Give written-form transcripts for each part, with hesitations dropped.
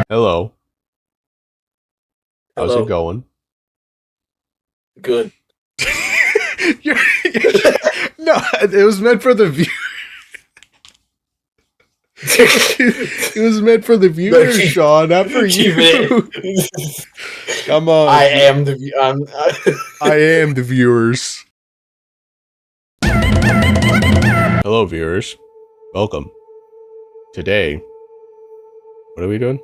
Hello. How's Hello. it going? Good. No, it was meant for the view. It was meant for the viewers, Sean, not for you. Come on. I am the I am the viewers. Hello, viewers. Welcome. Today, what are we doing?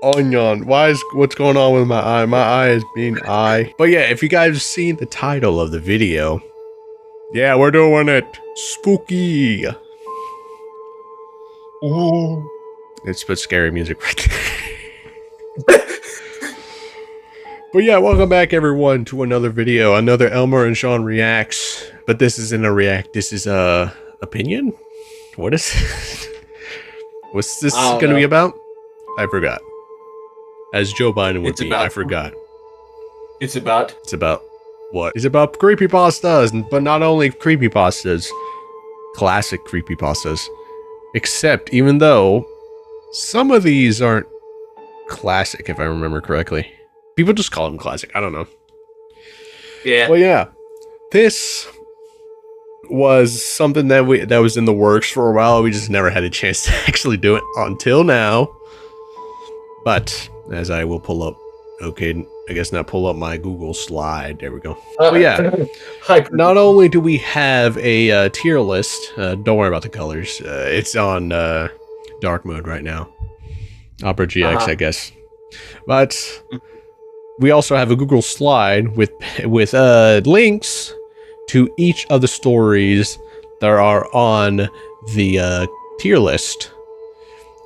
Onion. What's going on with my eye? My eye is being eye. But yeah, if you guys have seen the title of the video, yeah, we're doing it. Spooky. Ooh. Let's put scary music right there. But yeah, welcome back everyone to another video. Another Elmer and Sean reacts. But this isn't a react, this is a opinion? What is what's this gonna be about? I forgot. As Joe Biden would be, I forgot. It's about what? It's about creepypastas, but not only creepypastas, classic creepypastas. Except, even though some of these aren't classic, if I remember correctly. People just call them classic, I don't know. Yeah. Well, yeah. This was something that was in the works for a while. We just never had a chance to actually do it until now. But as I will pull up, okay, I guess not pull up my Google slide. There we go. But yeah, not only do we have a tier list, don't worry about the colors. It's on dark mode right now. Opera GX, I guess. But we also have a Google slide with links to each of the stories that are on the tier list.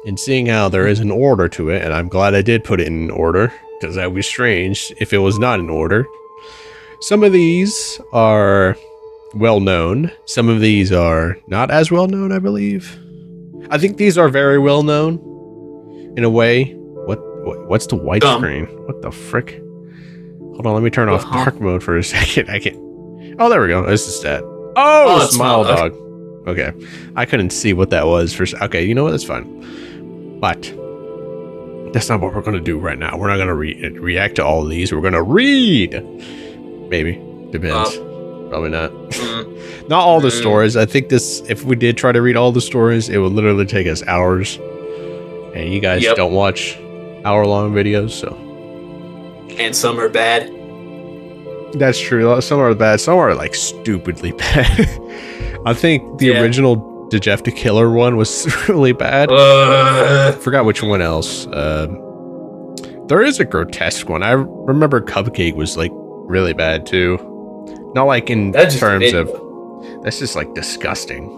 And seeing how there is an order to it, and I'm glad I did put it in order, because that would be strange if it was not in order. Some of these are well-known. Some of these are not as well-known, I believe. I think these are very well-known, in a way. What's the white screen? What the frick? Hold on, let me turn off dark mode for a second. I can't... Oh, there we go. This is that. Oh, Smile Dog. Okay. I couldn't see what that was. Okay, you know what? That's fine. But that's not what we're going to do right now. We're not going to react to all of these. We're going to read. Maybe. Depends. Probably not. Not all the stories. I think if we did try to read all the stories, it would literally take us hours. And you guys don't watch hour-long videos, so. And some are bad. That's true. Some are bad. Some are, like, stupidly bad. I think the original Did You Have to Kill Her one was really bad. I forgot which one else. There is a grotesque one. I remember Cupcake was like really bad too. Not like in terms of... That's just like disgusting.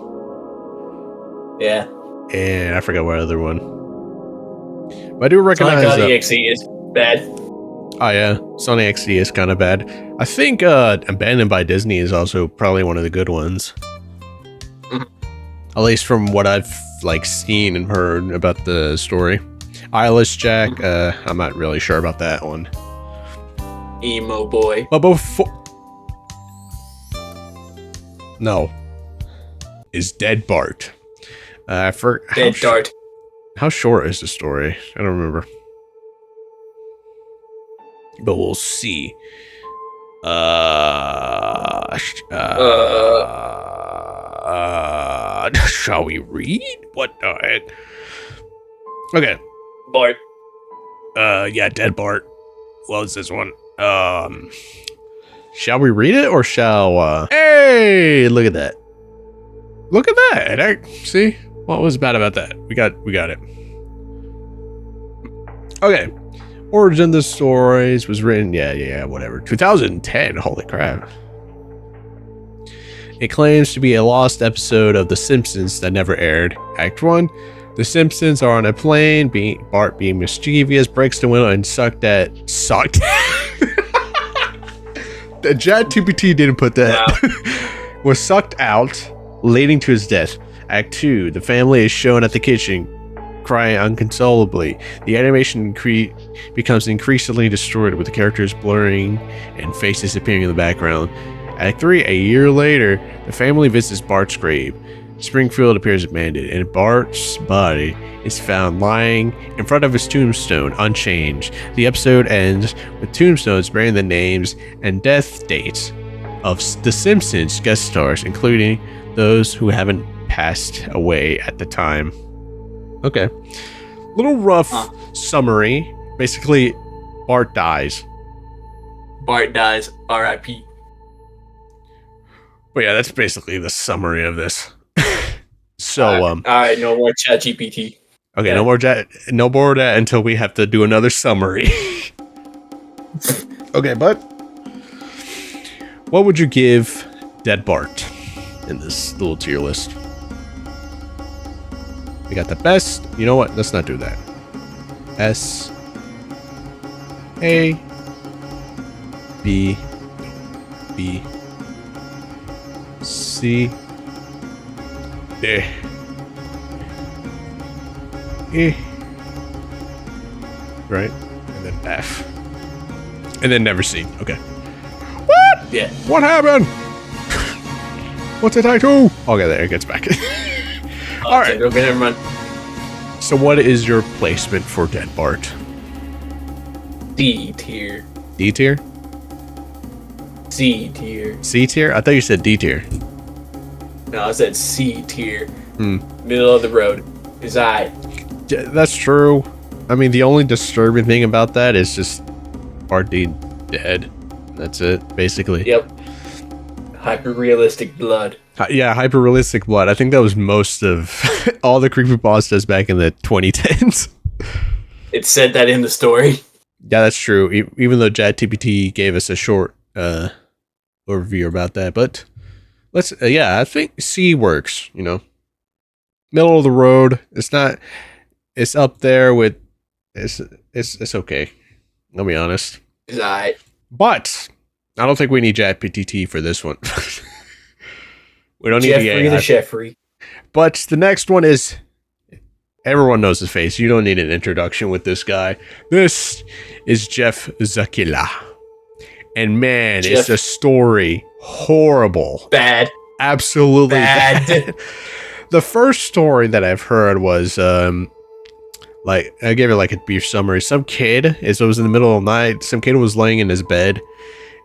Yeah. And I forgot what other one. But I do recognize... Sonic.EXE is bad. Oh yeah, Sonic.EXE is kind of bad. I think Abandoned by Disney is also probably one of the good ones. At least from what I've like seen and heard about the story. Eyeless Jack, I'm not really sure about that one. Emo boy. But before... No. Is Dead Bart. Dead Dart. How short is the story? I don't remember. But we'll see. Shall we read? What the heck? Okay. Bart. Yeah, Dead Bart. What was this one? Shall we read it or shall, Hey, look at that. Look at that. See? What was bad about that? We got it. Okay. Origin of the Stories was written, yeah, whatever. 2010, holy crap. It claims to be a lost episode of The Simpsons that never aired. Act 1. The Simpsons are on a plane, Bart being mischievous, breaks the window and sucked. The ChatGPT didn't put that. Wow. Was sucked out, leading to his death. Act 2. The family is shown at the kitchen, crying unconsolably. The animation becomes increasingly distorted, with the characters blurring and faces appearing in the background. Act 3, a year later, the family visits Bart's grave. Springfield appears abandoned, and Bart's body is found lying in front of his tombstone, unchanged. The episode ends with tombstones bearing the names and death dates of The Simpsons guest stars, including those who haven't passed away at the time. Okay. Little rough summary. Basically, Bart dies. Bart dies. R.I.P. But yeah, that's basically the summary of this. So, all right, no more ChatGPT. Okay, Yeah. no more of that until we have to do another summary. Okay, but what would you give Dead Bart in this little tier list? We got the best. You know what? Let's not do that. S A B B C D E, right? And then F. And then never seen. Okay. What? Yeah. What happened? What did I do? Okay, there it gets back. All right. Okay, never mind. So what is your placement for Dead Bart? D tier. D tier? C tier. C tier? I thought you said D tier. No, I said C tier. Hmm. Middle of the road. Is I. Yeah, that's true. I mean, the only disturbing thing about that is just Bart being dead. That's it, basically. Yep. Hyper realistic blood. Yeah, hyper-realistic blood. I think that was most of all the creepypastas back in the 2010s. It said that in the story. Yeah, that's true. Even though ChatGPT gave us a short overview about that. But let's, yeah, I think C works, you know. Middle of the road. It's not, it's up there with, it's okay. I'll be honest. Is I. But I don't think we need ChatGPT for this one. We don't need Jeffrey the Jeffrey. But the next one is, everyone knows his face. You don't need an introduction with this guy. This is Jeff Zakila. And man, is the story horrible. Bad. Absolutely bad. The first story that I've heard was, like, I gave it like a brief summary. Some kid, it was in the middle of the night, some kid was laying in his bed.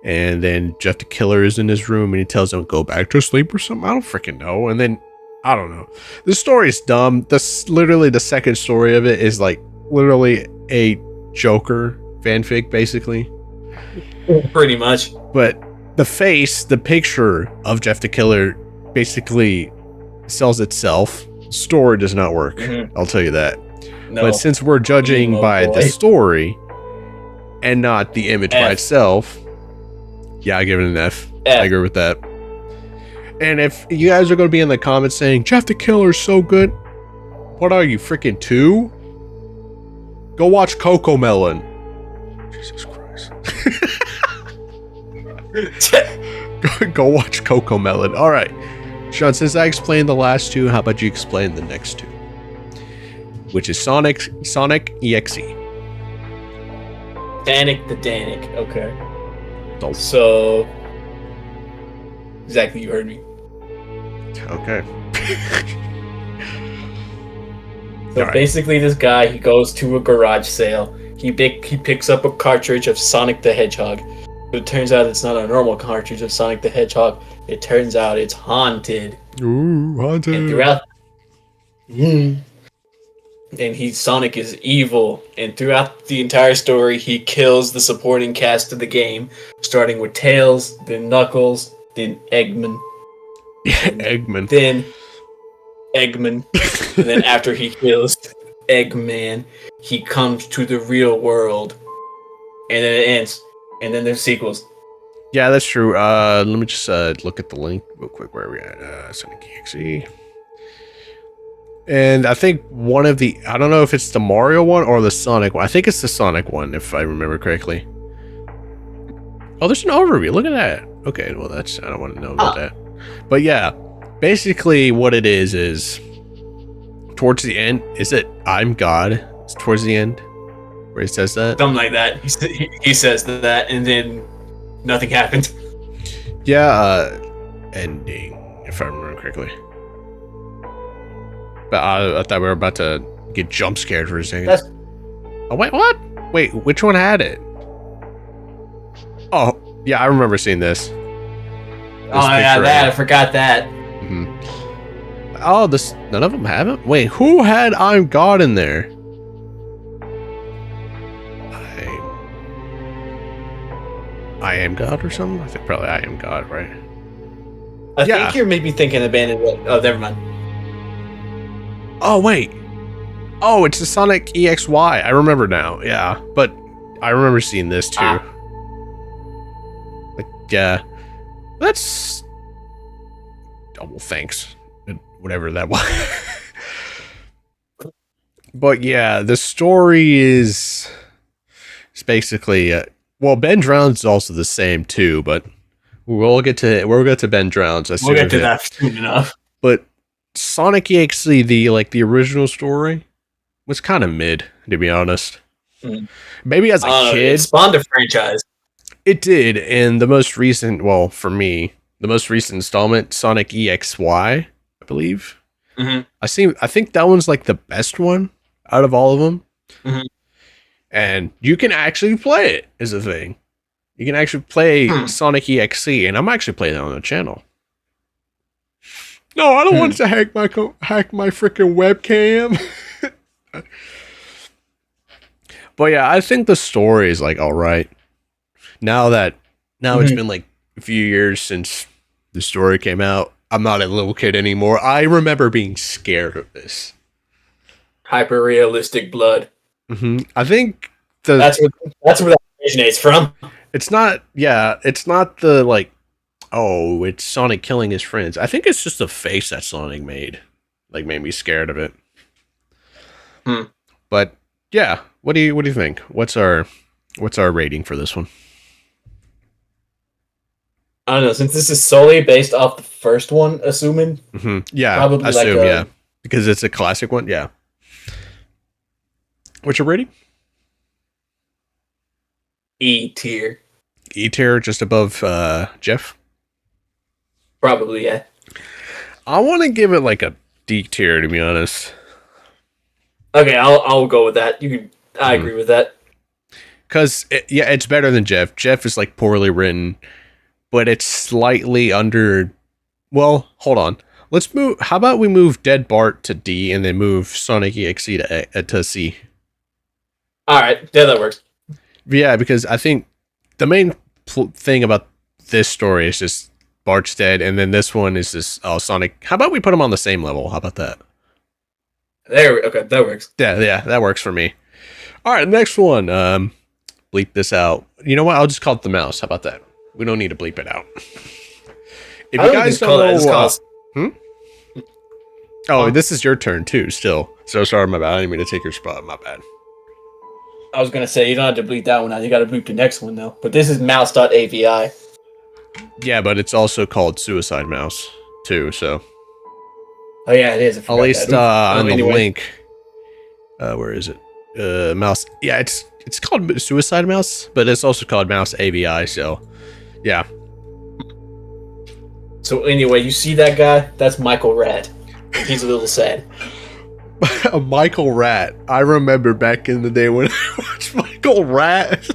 And then Jeff the Killer is in his room and he tells him go back to sleep or something. I don't freaking know. And then, I don't know. The story is dumb. Literally the second story of it is like literally a Joker fanfic, basically. Pretty much. But the picture of Jeff the Killer basically sells itself. Story does not work. Mm-hmm. I'll tell you that. No. But since we're judging by the story and not the image by itself, yeah, I give it an F. I agree with that. And if you guys are going to be in the comments saying, Jeff the Killer is so good, what are you, freaking 2? Go watch Cocomelon. Jesus Christ. Go watch Cocomelon. All right. Sean, since I explained the last two, how about you explain the next two? Which is Sonic.EXE. Danik the Danik. Okay. So, exactly, you heard me. Okay. So basically, this guy, he goes to a garage sale. He picks up a cartridge of Sonic the Hedgehog. But it turns out it's not a normal cartridge of Sonic the Hedgehog. It turns out it's haunted. Ooh, haunted. And throughout... And Sonic is evil, and throughout the entire story, he kills the supporting cast of the game, starting with Tails, then Knuckles, then Eggman. Eggman. Then Eggman. And then after he kills Eggman, he comes to the real world. And then it ends. And then there's sequels. Yeah, that's true. Let me just look at the link real quick. Where are we at? Sonic.EXE. And I think one of the, I don't know if it's the Mario one or the Sonic one. I think it's the Sonic one, if I remember correctly. Oh, there's an overview. Look at that. Okay, well, I don't want to know about that. But yeah, basically what it is towards the end, is it I'm God? It's towards the end where he says that? Something like that. He says that, and then nothing happened. Yeah, ending, if I remember correctly. But I thought we were about to get jump scared for a second. Oh, wait, what? Wait, which one had it? Oh, yeah, I remember seeing this. I forgot that. Oh, none of them have it? Wait, who had I'm God in there? I am God or something? I think probably I am God, right? I think you're maybe thinking Abandoned. Oh, never mind. Oh, wait. Oh, it's the Sonic.EXE. I remember now. Yeah, but I remember seeing this too. Like, yeah. That's... Oh, well, thanks. Whatever that was. But yeah, the story is... It's basically... well, Ben Drowns is also the same too, but we'll get to Ben Drowns. We'll get to that soon enough. But Sonic.EXE, the original story, was kind of mid, to be honest. Maybe as a kid, it spawned a franchise. It did, and the most recent, well, for me, the most recent installment, Sonic.EXE, I believe. I think that one's like the best one out of all of them. And you can actually play it, is the thing. You can actually play Sonic.EXE, and I'm actually playing it on the channel. No, I don't want to hack my freaking webcam. But yeah, I think the story is like all right. Now it's been like a few years since the story came out. I'm not a little kid anymore. I remember being scared of this. Hyper realistic blood. I think that's where that originates from. It's not the like, oh, it's Sonic killing his friends. I think it's just the face that Sonic made me scared of it. But yeah, what do you think? What's our rating for this one? I don't know, since this is solely based off the first one, assuming. Yeah, probably yeah, because it's a classic one. Yeah. What's your rating? E tier. E tier, just above Jeff? Probably, yeah. I want to give it like a D tier, to be honest. Okay, I'll go with that. I agree with that. Because, it's better than Jeff. Jeff is like poorly written, but it's slightly under... Well, hold on. Let's move... How about we move Dead Bart to D and then move Sonic.EXE to C? Alright, yeah, that works. Yeah, because I think the main thing about this story is just Bart's dead, and then this one is just Sonic. How about we put them on the same level? How about that? Okay, that works. Yeah, that works for me. Alright, next one. Bleep this out. You know what? I'll just call it the mouse. How about that? We don't need to bleep it out. If you guys don't know... Oh, this is your turn too, still. So sorry, my bad. I didn't mean to take your spot. My bad. I was going to say, you don't have to bleep that one out. You got to bleep the next one, though. But this is Mouse.AVI. Yeah, but it's also called Suicide Mouse, too, so... Oh, yeah, it is. At least on the link... where is it? Mouse... Yeah, it's called Suicide Mouse, but it's also called Mouse.AVI, so... Yeah. So, anyway, you see that guy? That's Michael Rat. He's a little sad. Michael Rat. I remember back in the day when I watched Michael Rat.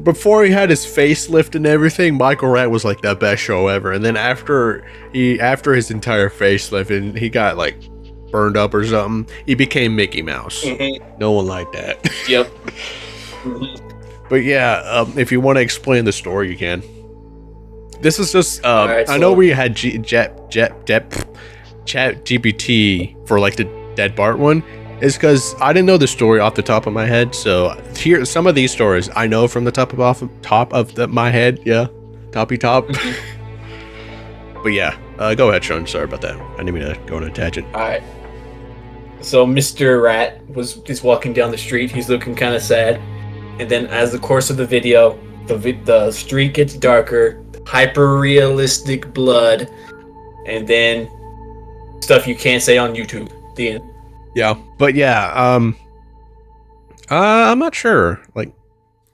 Before he had his facelift and everything, Michael Rat was like the best show ever. And then after his entire facelift and he got like burned up or something, he became Mickey Mouse. No one liked that. Yep. But yeah, if you want to explain the story, you can. This is just right, I know we had Chat GPT for like the Dead Bart one, is because I didn't know the story off the top of my head. So here, some of these stories I know from the top of my head. Yeah, toppy top. But yeah, go ahead, Sean. Sorry about that. I didn't mean to go on a tangent. All right. So Mr. Rat is walking down the street. He's looking kind of sad, and then as the course of the video, the street gets darker, hyper realistic blood, and then stuff you can't say on YouTube. The end. Yeah, but yeah, I'm not sure. Like,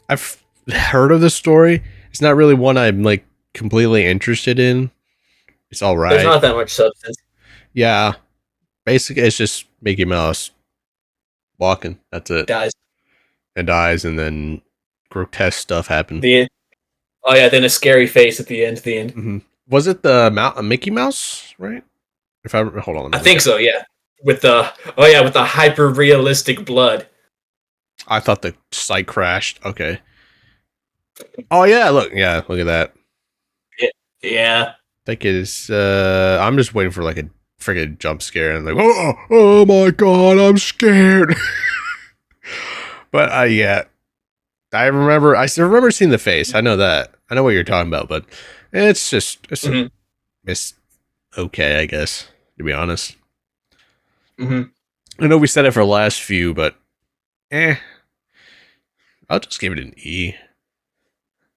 I've heard of this story. It's not really one I'm like completely interested in. It's all right. There's not that much substance. Yeah, basically it's just Mickey Mouse walking. That's it. Dies. And dies, and then grotesque stuff happens. Oh yeah, then a scary face at the end. Mm-hmm. Was it the Mickey Mouse, right? If I hold on, I think so. Yeah, with the hyper realistic blood. I thought the site crashed. Okay. Oh yeah, look at that. Yeah. I think it is. I'm just waiting for like a freaking jump scare and like, oh my god, I'm scared. But yeah, I remember seeing the face. I know that. I know what you're talking about, but it's okay, I guess, to be honest. I know we said it for the last few, but I'll just give it an E.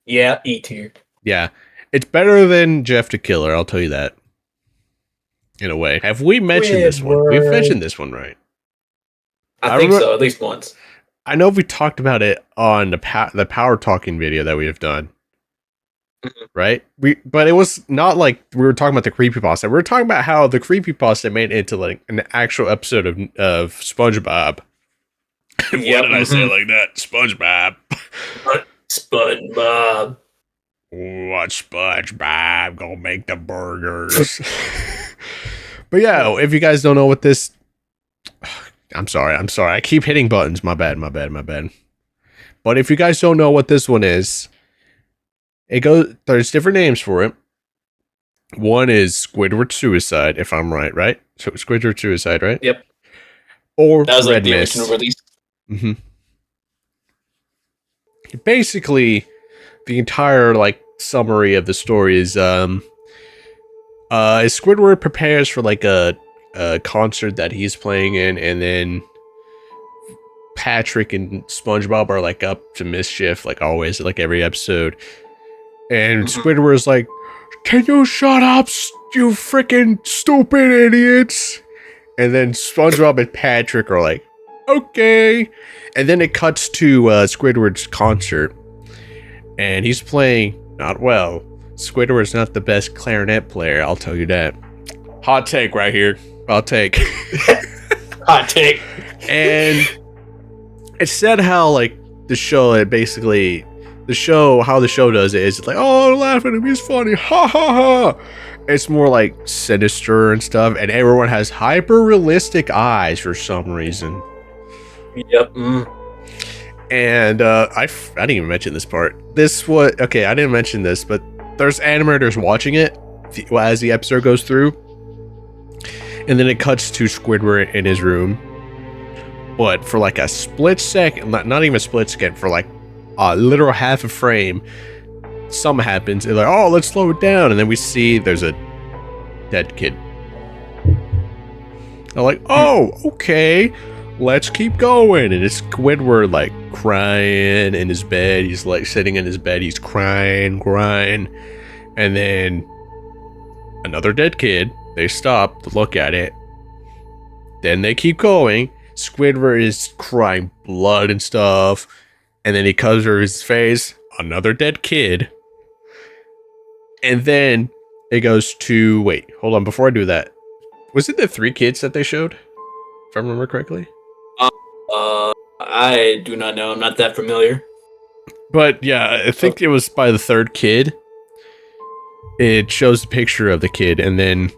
Yeah, E tier. Yeah, it's better than Jeff the Killer. I'll tell you that. In a way, have we mentioned this one? We've mentioned this one, right? I think so, at least once. I know we talked about it on the power talking video that we have done, right? But it was not like we were talking about the creepypasta. We were talking about how the creepypasta made it into like an actual episode of SpongeBob. Why did I say it like that? SpongeBob. SpongeBob. Watch SpongeBob go make the burgers. But yeah, if you guys don't know what this, I'm sorry. I keep hitting buttons. My bad. But if you guys don't know what this one is, there's different names for it. One is Squidward Suicide, if I'm right? So Squidward Suicide, right? Yep. Or that was Red like the Mist. original release. Basically, the entire like summary of the story is Squidward prepares for like a concert that he's playing in, and then Patrick and SpongeBob are like up to mischief, like always, like every episode. And Squidward's like, "Can you shut up, you freaking stupid idiots?" And then SpongeBob and Patrick are like, "Okay." And then it cuts to Squidward's concert, and he's playing not well. Squidward's not the best clarinet player, I'll tell you that. Hot take right here. Hot take. Hot take. And it said how like the show, how the show does it is like, oh, laugh at him, he's funny, ha ha ha. It's more like sinister and stuff, and everyone has hyper realistic eyes for some reason. Yep. And I didn't even mention this part. I didn't mention this, but there's animators watching it as the episode goes through, and then it cuts to Squidward in his room. But for like a split second, not even a split second, for like a literal half a frame, something happens. They're like, oh, let's slow it down, and then we see there's a dead kid. They're like, oh, okay, let's keep going. And it's Squidward like crying in his bed. He's like sitting in his bed. He's crying. And then another dead kid. They stop to look at it. Then they keep going. Squidward is crying blood and stuff. And then he covers his face. Another dead kid. And then it goes to... Wait, hold on. Before I do that. Was it the 3 kids that they showed? If I remember correctly? I do not know. I'm not that familiar. But yeah, I think it was by the 3rd kid. It shows the picture of the kid, and then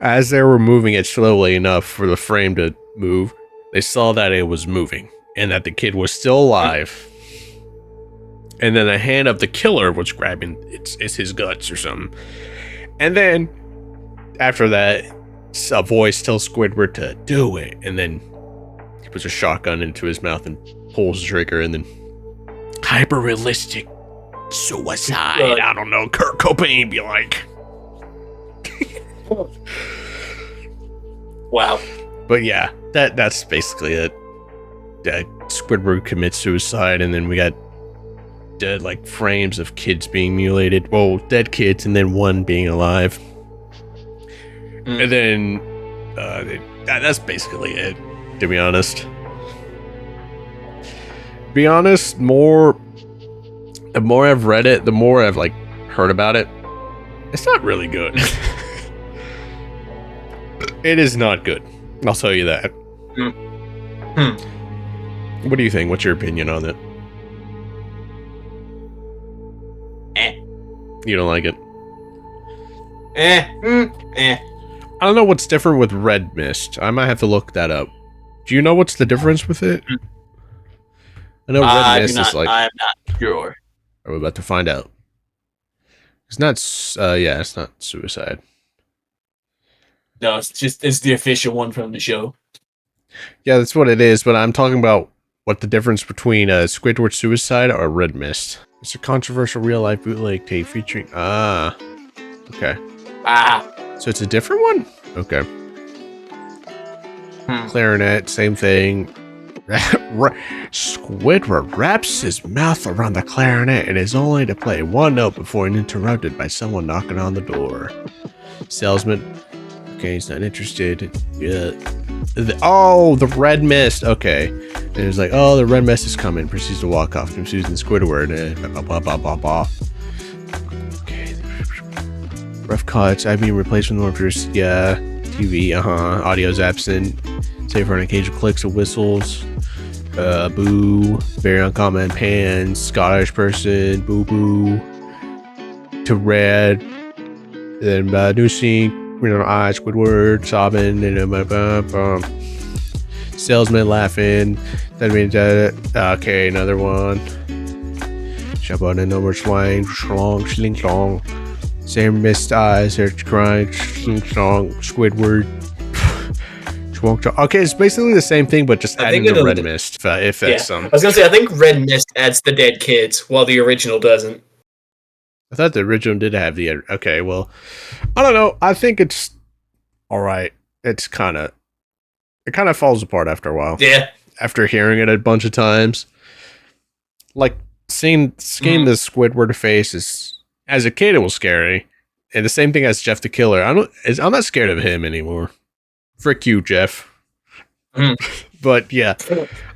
as they were moving it slowly enough for the frame to move, they saw that it was moving and that the kid was still alive. And then the hand of the killer was grabbing it's his guts or something. And then after that, a voice tells Squidward to do it, and then he puts a shotgun into his mouth and pulls the trigger, and then hyper realistic suicide. I don't know, Kurt Cobain be like. Wow. But yeah, that's basically it. Squidward commits suicide, and then we got dead like frames of kids being mutilated. Well, dead kids, and then one being alive. And then that's basically it, to be honest. The more I've read it, the more I've like heard about it. It's not really good. It is not good. I'll tell you that. What do you think? What's your opinion on it? You don't like it? I don't know what's different with Red Mist. I might have to look that up. Do you know what's the difference with it? I know Red Mist is like... I'm not sure. Are we about to find out? It's not... yeah, it's not suicide. No, it's the official one from the show. Yeah, that's what it is, but I'm talking about what the difference between Squidward Suicide or Red Mist. It's a controversial real-life bootleg tape featuring... Okay. So it's a different one? Okay. Clarinet, same thing. Squidward wraps his mouth around the clarinet and is only to play one note before interrupted by someone knocking on the door. Salesman. Okay, he's not interested. Yeah. The Red Mist. Okay. And it's like, oh, the Red Mist is coming. Proceeds to walk off from Susan Squidward. Okay. Rough cuts. I mean, replacement orders. Yeah. TV. Audio's absent. Save for an occasional clicks or whistles. Boo. Very uncommon. Pans. Scottish person. Boo boo. To red. Then new scene. Eyes, Squidward, sobbing, and salesman laughing. That means okay, another one. Shabbat and number swang, schlong, schling schlong. Same missed eyes, they're crying, schling schlong, Squidward. Okay, it's basically the same thing, but just adding the Red Mist. If that's I was gonna say, I think Red Mist adds the dead kids, while the original doesn't. I thought the original did have the... Okay, well, I don't know. I think it's all right. It kind of falls apart after a while. Yeah. After hearing it a bunch of times. Like, seeing the Squidward face is... As a kid, it was scary. And the same thing as Jeff the Killer. I'm not scared of him anymore. Frick you, Jeff. But, yeah.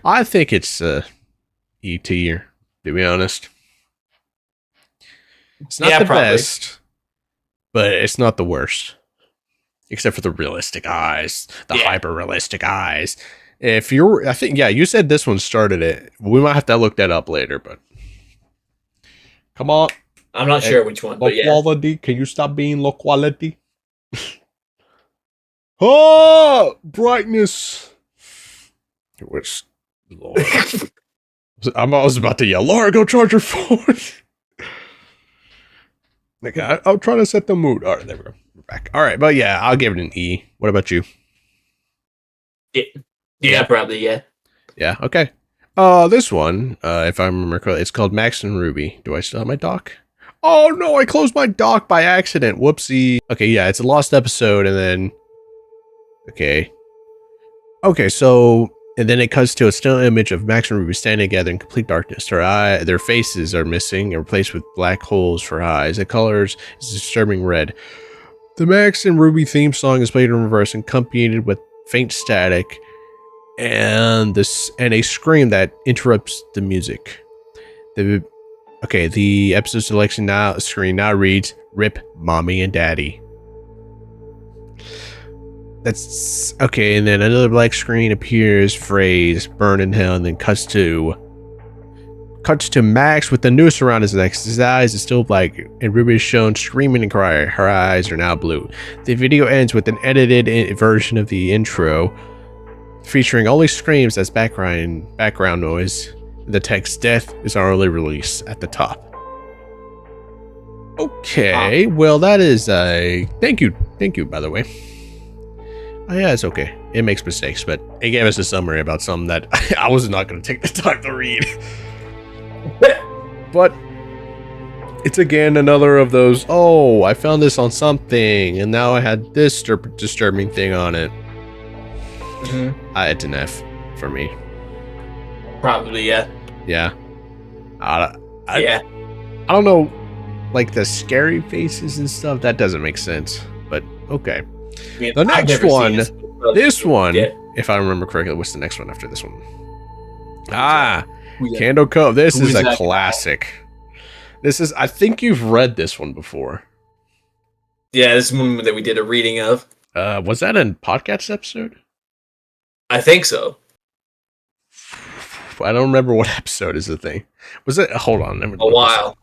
I think it's E.T. to be honest. It's not the best, but it's not the worst. Except for the realistic eyes, the hyper-realistic eyes. I think, you said this one started it. We might have to look that up later, but... Come on. I'm not sure which one, but quality. Can you stop being low quality? Oh! Brightness! Which... Lord. I was about to yell, Laura, go charge your phone! Okay, I'll try to set the mood. All right, there we go. We're back. All right, but yeah, I'll give it an E. What about you? Yeah, probably, yeah. Yeah, okay. This one, if I remember correctly, it's called Max and Ruby. Do I still have my dock? Oh, no, I closed my dock by accident. Whoopsie. Okay, yeah, it's a lost episode, and then... Okay. Okay, so... And then it cuts to a still image of Max and Ruby standing together in complete darkness. Their faces are missing and replaced with black holes for eyes. The colors is disturbing red. The Max and Ruby theme song is played in reverse, accompanied with faint static and a scream that interrupts the music. The episode selection screen now reads "Rip Mommy and Daddy." That's okay, and then another black screen appears, phrase "burn in hell," and then cuts to Max with the noose around his neck. His eyes are still black, and Ruby is shown screaming and crying. Her eyes are now blue. The video ends with an edited version of the intro, featuring only screams as background noise. The text "Death is our early release" at the top. Okay, well that is thank you by the way. Oh, yeah, it's okay. It makes mistakes, but it gave us a summary about something that I was not going to take the time to read. But it's again another of those, oh, I found this on something, and now I had this disturbing thing on it. It's an F for me. Probably, yeah. Yeah. I don't know, like the scary faces and stuff, that doesn't make sense, but okay. I mean, the next one, this one, if I remember correctly, what's the next one after this one? Candle Cove. This is a classic. I think you've read this one before. Yeah, this is one that we did a reading of. Was that a podcast episode? I think so. I don't remember what episode is the thing. Was it? Hold on. A while.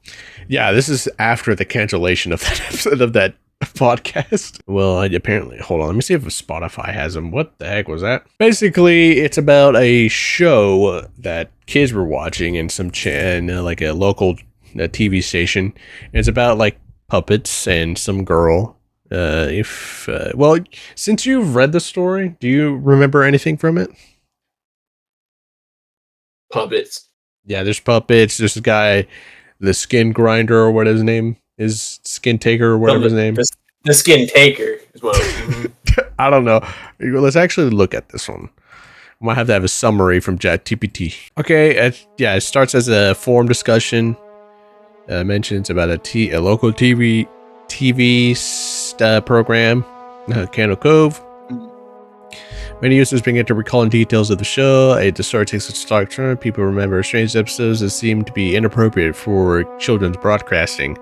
Yeah, this is after the cancellation of that episode of that podcast. Well, apparently, hold on. Let me see if Spotify has them. What the heck was that? Basically, it's about a show that kids were watching in some like a local TV station. It's about like puppets and some girl. Well, since you've read the story, do you remember anything from it? Puppets. Yeah, there's puppets. There's a guy, the skin grinder or what his name is, skin taker or whatever his name. The skin taker is what. I don't know. Let's actually look at this one. I might have to have a summary from ChatGPT. Okay, it starts as a forum discussion. Mentions about a local TV program, Cove. Many users begin to recall details of the show. The story takes a dark turn. People remember strange episodes that seem to be inappropriate for children's broadcasting.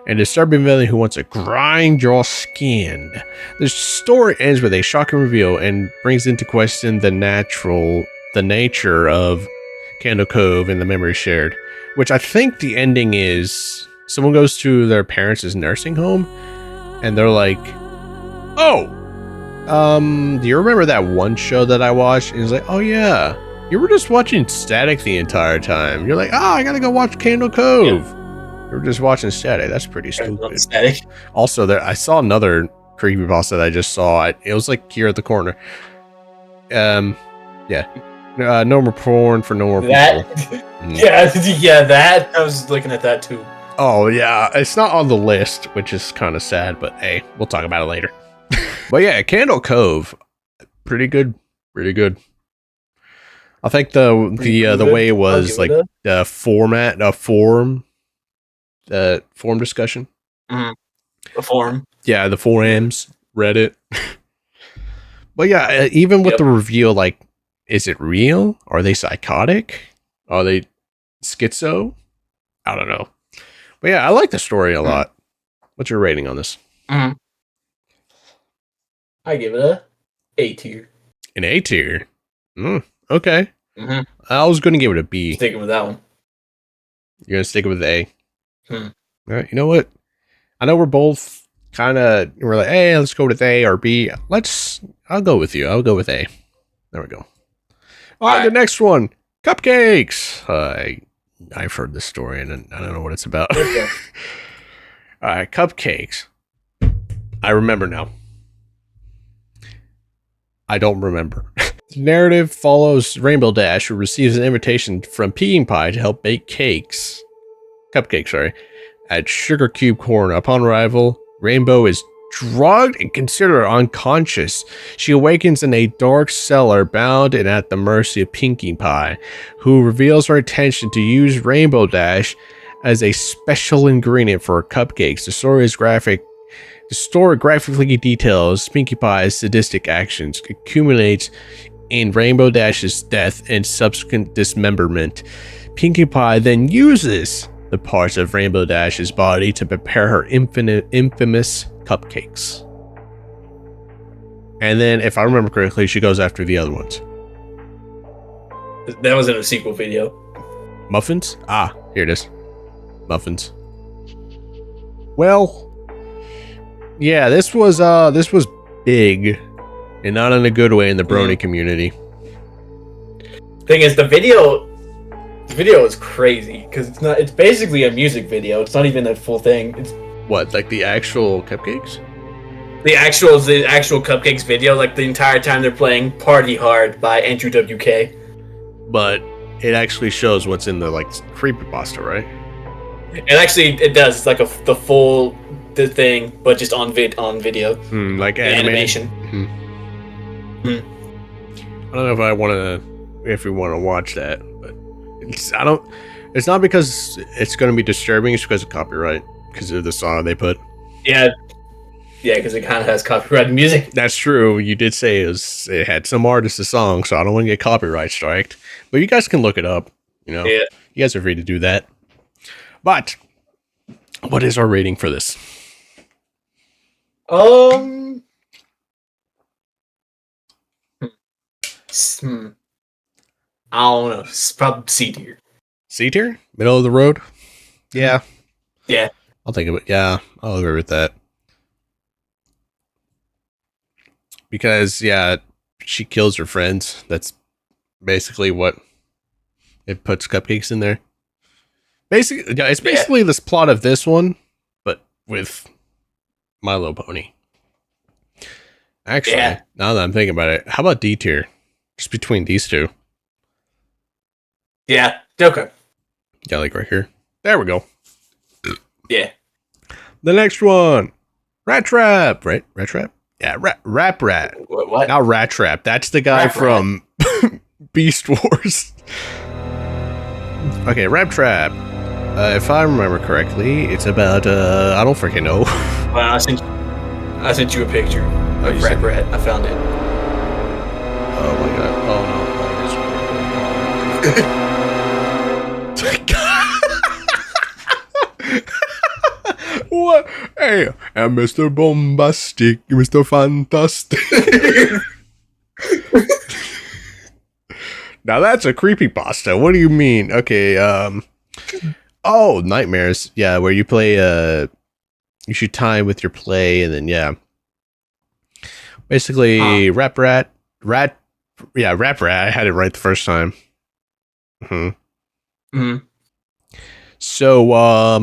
And a disturbing villain who wants to grind your skin. The story ends with a shocking reveal and brings into question the nature of Candle Cove and the memories shared. Which I think the ending is someone goes to their parents' nursing home and they're like, oh, do you remember that one show that I watched? And he's like, oh yeah, you were just watching Static the entire time. You're like, oh, I gotta go watch Candle Cove. Yeah. You were just watching Static. That's pretty stupid. Static. Also, I saw another creepypasta that I just saw. It was like here at the corner. Yeah. No more porn for no more people. Yeah, that. I was looking at that too. Oh, yeah. It's not on the list, which is kind of sad, but hey, we'll talk about it later. But yeah, Candle Cove, pretty good. Pretty good. I think the way it was, like, the forum discussion. Mm-hmm. The forum. Yeah, the forums, Reddit. But yeah, even with the reveal, like, is it real? Are they psychotic? Are they schizo? I don't know. But yeah, I like the story a lot. What's your rating on this? Mm-hmm. I give it a A tier. An A tier? Okay. Mm-hmm. I was going to give it a B. Sticking with that one. You're going to stick with A? All right. You know what? I know we're both we're like, hey, let's go with A or B. I'll go with you. I'll go with A. There we go. All right, the next one. Cupcakes. I've heard this story and I don't know what it's about. Okay. All right, Cupcakes. I remember now. I don't remember. The narrative follows Rainbow Dash, who receives an invitation from Peking Pie to help bake cupcakes, at Sugar Cube Corner. Upon arrival, Rainbow is drugged and considered unconscious. She awakens in a dark cellar, bound and at the mercy of Pinkie Pie, who reveals her intention to use Rainbow Dash as a special ingredient for her cupcakes. The story graphically details Pinkie Pie's sadistic actions, accumulates in Rainbow Dash's death and subsequent dismemberment. Pinkie Pie then uses the parts of Rainbow Dash's body to prepare her infamous cupcakes. And then, if I remember correctly, she goes after the other ones. That was in a sequel video. Muffins? Ah, here it is. Muffins. Well, yeah, this was big, and not in a good way in the brony community. Thing is, the video is crazy because it's basically a music video. It's not even a full thing. It's what, like the actual cupcakes? The actual Cupcakes video, like the entire time they're playing "Party Hard" by Andrew WK. But it actually shows what's in the creepypasta, right? It does. It's like the full thing, but just on video, like animation. I don't know if we want to watch that, but it's not because it's going to be disturbing. It's because of copyright, because of the song they put. Yeah, because it kind of has copyrighted music. That's true. You did say it had some artist's song, so I don't want to get copyright striked. But you guys can look it up. You guys are free to do that. But what is our rating for this? I don't know. It's probably C tier. C tier? Middle of the road? Yeah. Yeah. I'll think of it. Yeah, I'll agree with that. Because, yeah, she kills her friends. That's basically what it puts Cupcakes in there. Basically, yeah, it's basically this plot of this one, but with My Little Pony. Actually, now that I'm thinking about it, how about D tier? Just between these two. Yeah, okay. Yeah, like right here. There we go. Yeah. The next one. Rat Trap, right? Rat Trap? Yeah, Rap Rat. What? Not Rat Trap. That's the guy from Beast Wars. Okay, Rap Trap. If I remember correctly, it's about, I don't freaking know. Well, I sent you a picture of Rap Rat. I found it. Oh my god. Oh no. What? Hey, I'm Mr. Bombastic, Mr. Fantastic. Now that's a creepypasta. What do you mean? Okay, oh, Nightmares. Yeah, where you play, you shoot time with your play, and then, yeah. Basically, Rap Rat. Yeah, Rap Rat. I had it right the first time. So,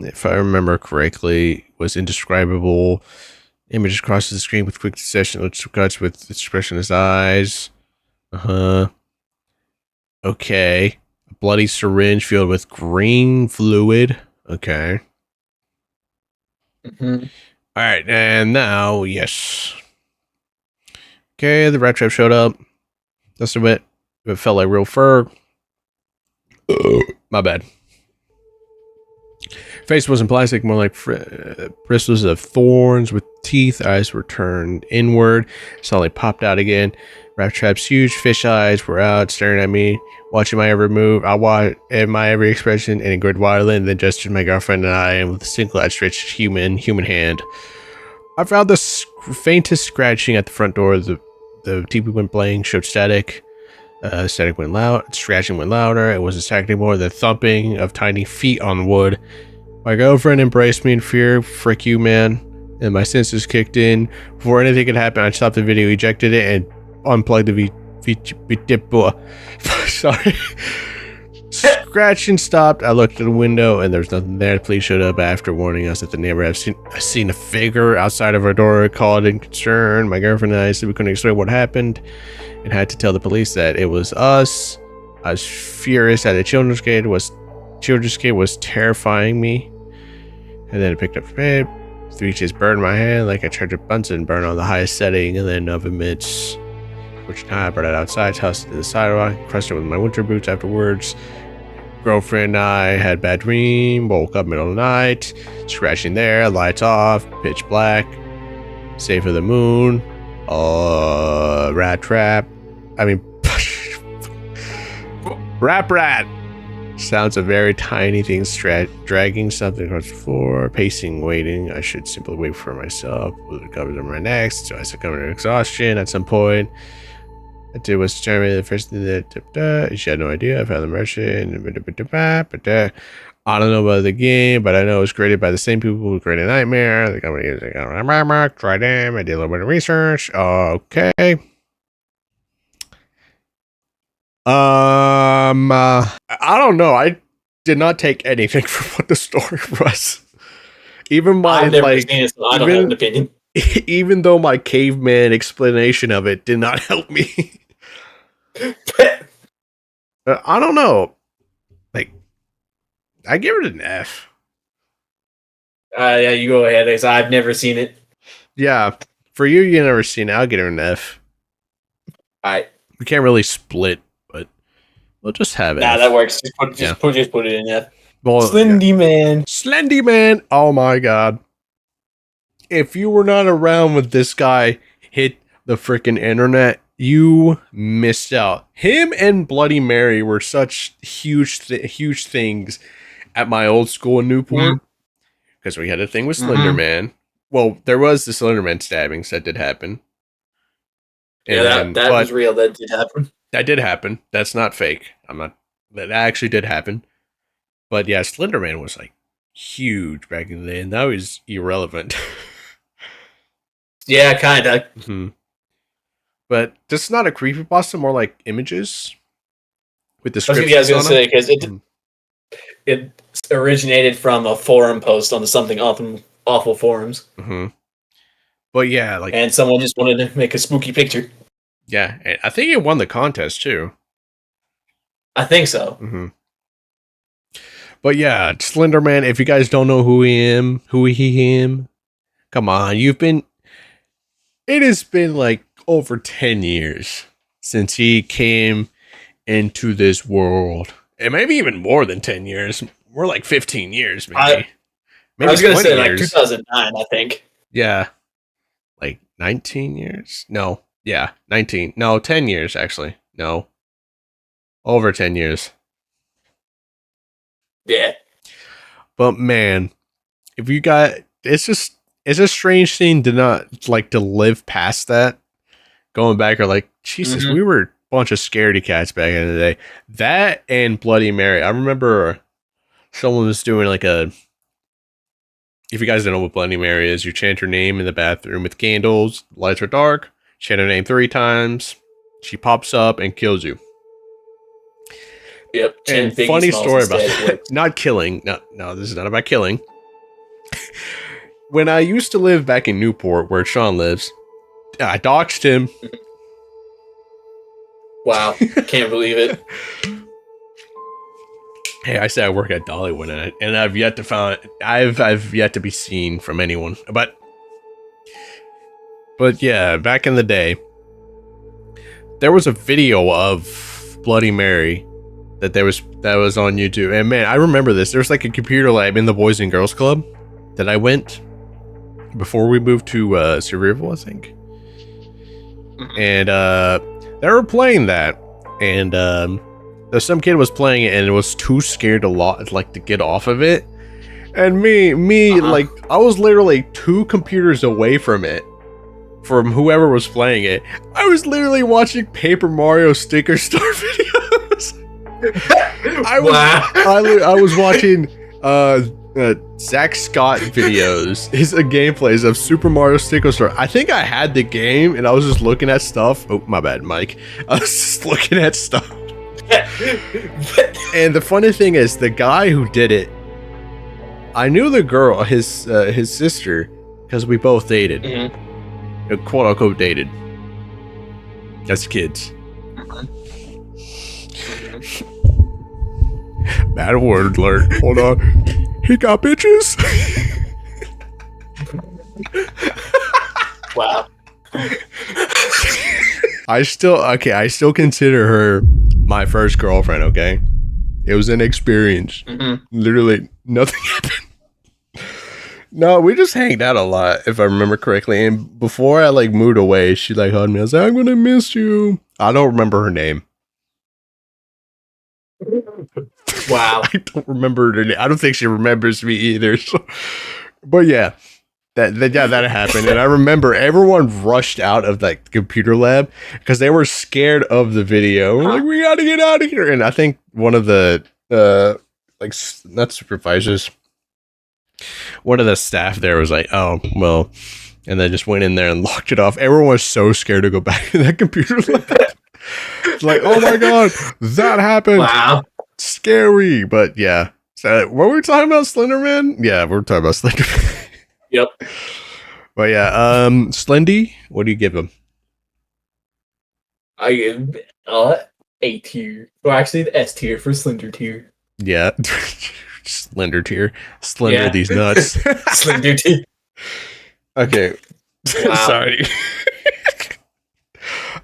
if I remember correctly, was indescribable. Images crosses the screen with quick succession, which cuts with expressionless eyes. Okay. A bloody syringe filled with green fluid. Okay. All right, and now, yes. Okay, the rat trap showed up. That's a bit. It felt like real fur. My bad. Face wasn't plastic, more like bristles of thorns with teeth. Eyes were turned inward. Suddenly popped out again. Rat Trap's huge fish eyes were out, staring at me, watching my every move. I watched my every expression in a good wildland, then gestured to my girlfriend and I, and with a single outstretched human hand. I found the faintest scratching at the front door. The TV went blank, showed static. Static went loud, scratching went louder. It wasn't static anymore. The thumping of tiny feet on wood. My girlfriend embraced me in fear. Frick you, man. And my senses kicked in. Before anything could happen, I stopped the video, ejected it, and unplugged the sorry. Scratching stopped. I looked at the window, and there was nothing there. The police showed up after warning us that the neighbor had seen a figure outside of our door. Called in concern. My girlfriend and I said we couldn't explain what happened, and had to tell the police that it was us. I was furious that the children's gate was terrifying me. And then it picked up bed. Three just burned my hand like I tried to Bunsen burn on the highest setting, and then of amidst which time I brought it outside, tossed it to the sidewalk, crushed it with my winter boots afterwards. Girlfriend and I had bad dream, woke up middle of the night, scratching there, lights off, pitch black, save for the moon, rat trap. I mean, Rap Rat. Sounds of very tiny things dragging something across the floor, pacing, waiting. I should simply wait for myself with the covers on my neck, so I succumbed to exhaustion at some point. I did was determined the first thing that she had no idea. I found the merchant. I don't know about the game, but I know it was created by the same people who created Nightmare. The company is like, try them. I did a little bit of research. Okay. I don't know. I did not take anything from what the story was. Even my I've never seen it, so I don't have an opinion. Even though my caveman explanation of it did not help me. I don't know. Like, I give it an F. Yeah, you go ahead. I've never seen it. Yeah, for you never seen it. I'll get her an F. Alright. We can't really split, but we'll just have it. Nah, that works. Just put it in F. Well, Slendy Man. Oh my god. If you were not around when this guy hit the freaking internet, you missed out. Him and Bloody Mary were such huge things at my old school in Newport. Because we had a thing with Slenderman. Well, there was the Slenderman stabbings that did happen. And then, that was real. That did happen. That did happen. That's not fake. That actually did happen. But yeah, Slenderman was like huge back in the day, and now he's irrelevant. Yeah, kind of. Mm-hmm. But this is not a creepypasta, more like images with descriptions. I was gonna say because it originated from a forum post on the Something Awful forums. Mm-hmm. But yeah, like, and someone just wanted to make a spooky picture. Yeah, I think it won the contest too. I think so. Mm-hmm. But yeah, Slenderman. If you guys don't know who him, come on, it has been like over 10 years since he came into this world. And maybe even more than 10 years. We're like 15 years, maybe. I was going to say like 2009, I think. Yeah. Like 19 years? No. Yeah, 19. No, 10 years, actually. No. Over 10 years. Yeah. But man, if you got... It's a strange thing to not, like, to live past that. Going back, or like, Jesus, we were a bunch of scaredy cats back in the day. That and Bloody Mary. I remember someone was doing like a... If you guys don't know what Bloody Mary is, you chant her name in the bathroom with candles. Lights are dark. Chant her name 3 times. She pops up and kills you. Yep. And funny story about that. Not killing. No, this is not about killing. When I used to live back in Newport, where Sean lives, I doxed him. Wow. Can't believe it. Hey, I said I work at Dollywood, and I've yet to I've yet to be seen from anyone. But yeah, back in the day, there was a video of Bloody Mary that was on YouTube, and man, I remember this. There was like a computer lab in the Boys and Girls Club that I went before we moved to Cerebreville, I think, and they were playing that, and some kid was playing it and was too scared to get off of it, and me like, I was literally 2 computers away from it. From whoever was playing it, I was literally watching Paper Mario Sticker Star videos. I was watching Zach Scott videos, his gameplays of Super Mario Sticker Star. I think I had the game and I was just looking at stuff. Oh, my bad, Mike. I was just looking at stuff. And the funny thing is, the guy who did it, I knew the girl, his sister, because we both dated. Mm-hmm. Quote unquote dated as kids. Bad word alert. Hold on. He got bitches. Wow. I still consider her my first girlfriend, okay? It was an experience. Mm-hmm. Literally nothing happened. No, we just hanged out a lot, if I remember correctly. And before I moved away, she hugged me. I was like, I'm gonna miss you. I don't remember her name. Wow. I don't remember her name. I don't think she remembers me either. So. But yeah, that happened. And I remember everyone rushed out of the computer lab because they were scared of the video. We're like, we gotta get out of here. And I think one of the not supervisors, one of the staff there was like, oh, well, and they just went in there and locked it off. Everyone was so scared to go back to that computer lab. It's like, oh my God, that happened. Wow. Scary. But yeah. So, what were we talking about, Slenderman? Yeah, we're talking about Slenderman. Yep. But yeah, Slendy, what do you give him? I give A tier. Or actually the S tier for Slender tier. Yeah. Slender tier. Slender these nuts. Slender tier. Okay. Wow. Sorry.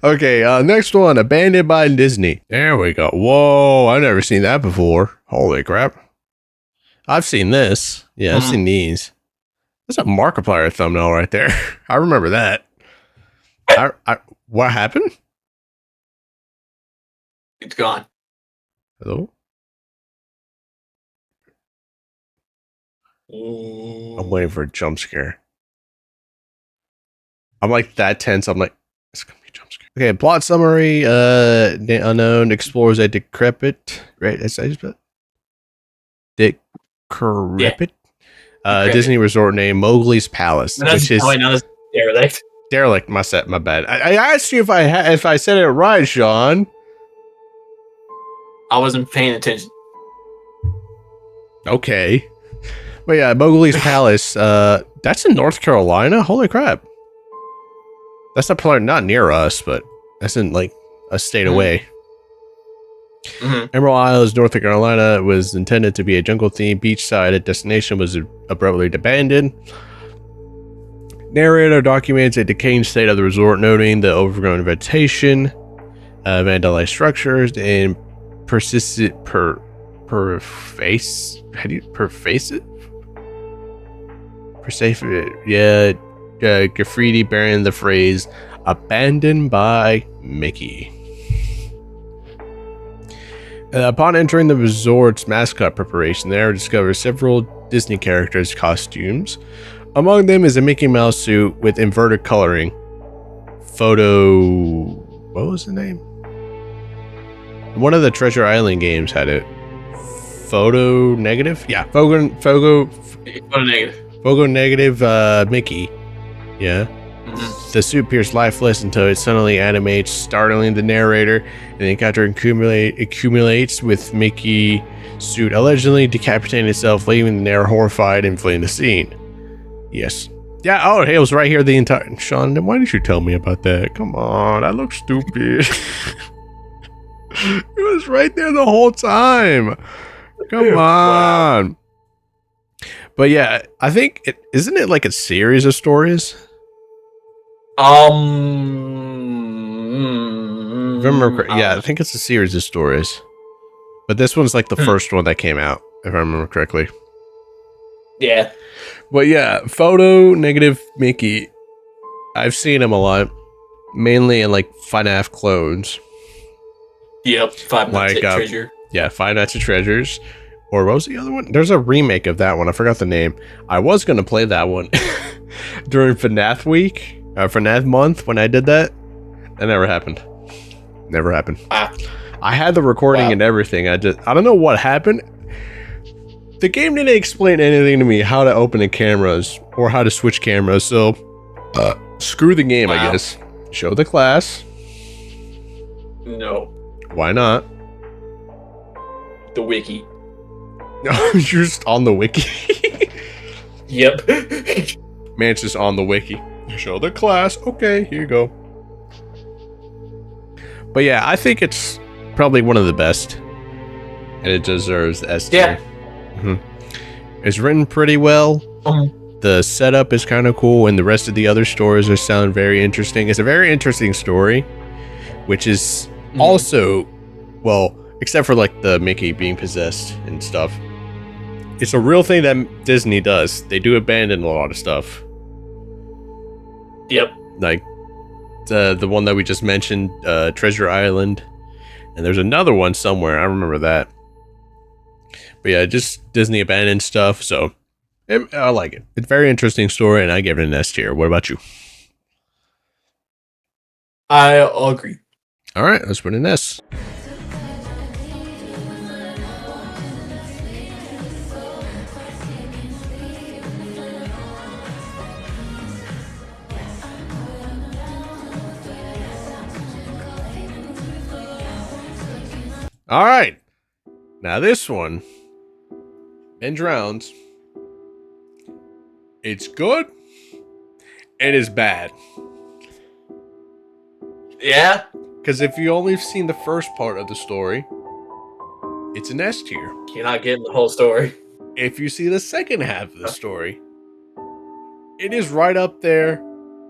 Okay, next one. Abandoned by Disney. There we go. Whoa, I've never seen that before. Holy crap. I've seen this. Yeah, I've seen these. There's a Markiplier thumbnail right there. I remember that. What happened? It's gone. Hello? I'm waiting for a jump scare. I'm like that tense. I'm like, it's gonna be a jump Okay, plot summary. The unknown explores a decrepit. Right, that's how you spell it. Decrepit. Disney resort named Mowgli's Palace, which is derelict. Derelict. My bad. I asked you if I said it right, Sean. I wasn't paying attention. Okay, but yeah, Mowgli's Palace. That's in North Carolina. Holy crap! That's not near us, but that's in like a state away. Emerald Isle, North Carolina, was intended to be a jungle-themed beachside destination. Was abruptly abandoned. Narrator documents a decaying state of the resort, noting the overgrown vegetation, vandalized structures, and persistent graffiti bearing the phrase "Abandoned by Mickey." Upon entering the resort's mascot preparation, the narrator discovers several Disney characters' costumes. Among them is a Mickey Mouse suit with inverted coloring. What was the name? One of the Treasure Island games had it. Photo Negative? Yeah, Photo Negative Mickey. Yeah. The suit appears lifeless until it suddenly animates, startling the narrator, and the encounter accumulates with Mickey suit allegedly decapitating itself, leaving the narrator horrified and fleeing the scene. Yes. Yeah, oh, hey, it was right here the entire... Sean, why didn't you tell me about that? Come on, I look stupid. It was right there the whole time. Come on. Wow. But yeah, I think isn't it like a series of stories? Remember, yeah, I think it's a series of stories. But this one's like the first one that came out, if I remember correctly. Yeah. But yeah, Photo Negative Mickey. I've seen him a lot, mainly in like FNAF clones. Yep, Five Nights at Treasure. Yeah, Five Nights at Treasures. Or what was the other one? There's a remake of that one. I forgot the name. I was going to play that one during FNAF week, FNAF month when I did that. That never happened. Never happened. I had the recording and everything. I don't know what happened. The game didn't explain anything to me how to open the cameras or how to switch cameras. So screw the game, I guess. Show the class. No. Why not? The wiki. No, you're just on the wiki. Yep. Man's just on the wiki. Show the class. Okay, here you go. But yeah, I think it's probably one of the best. And it deserves the S tier. Yeah. It's written pretty well. The setup is kind of cool, and the rest of the other stories sound very interesting. It's a very interesting story, which is also, well, except for like the Mickey being possessed and stuff. It's a real thing that Disney does. They do abandon a lot of stuff. Yep. Like the one that we just mentioned, Treasure Island. And there's another one somewhere. I remember that. But yeah, just Disney abandoned stuff. So I like it. It's a very interesting story, and I give it an S tier. What about you? I agree. All right, let's put an S. All right. Now this one, Ben Drowns. It's good and it's bad. Yeah? Because if you only seen the first part of the story, it's an S tier. You're not getting the whole story. If you see the second half of the story, it is right up there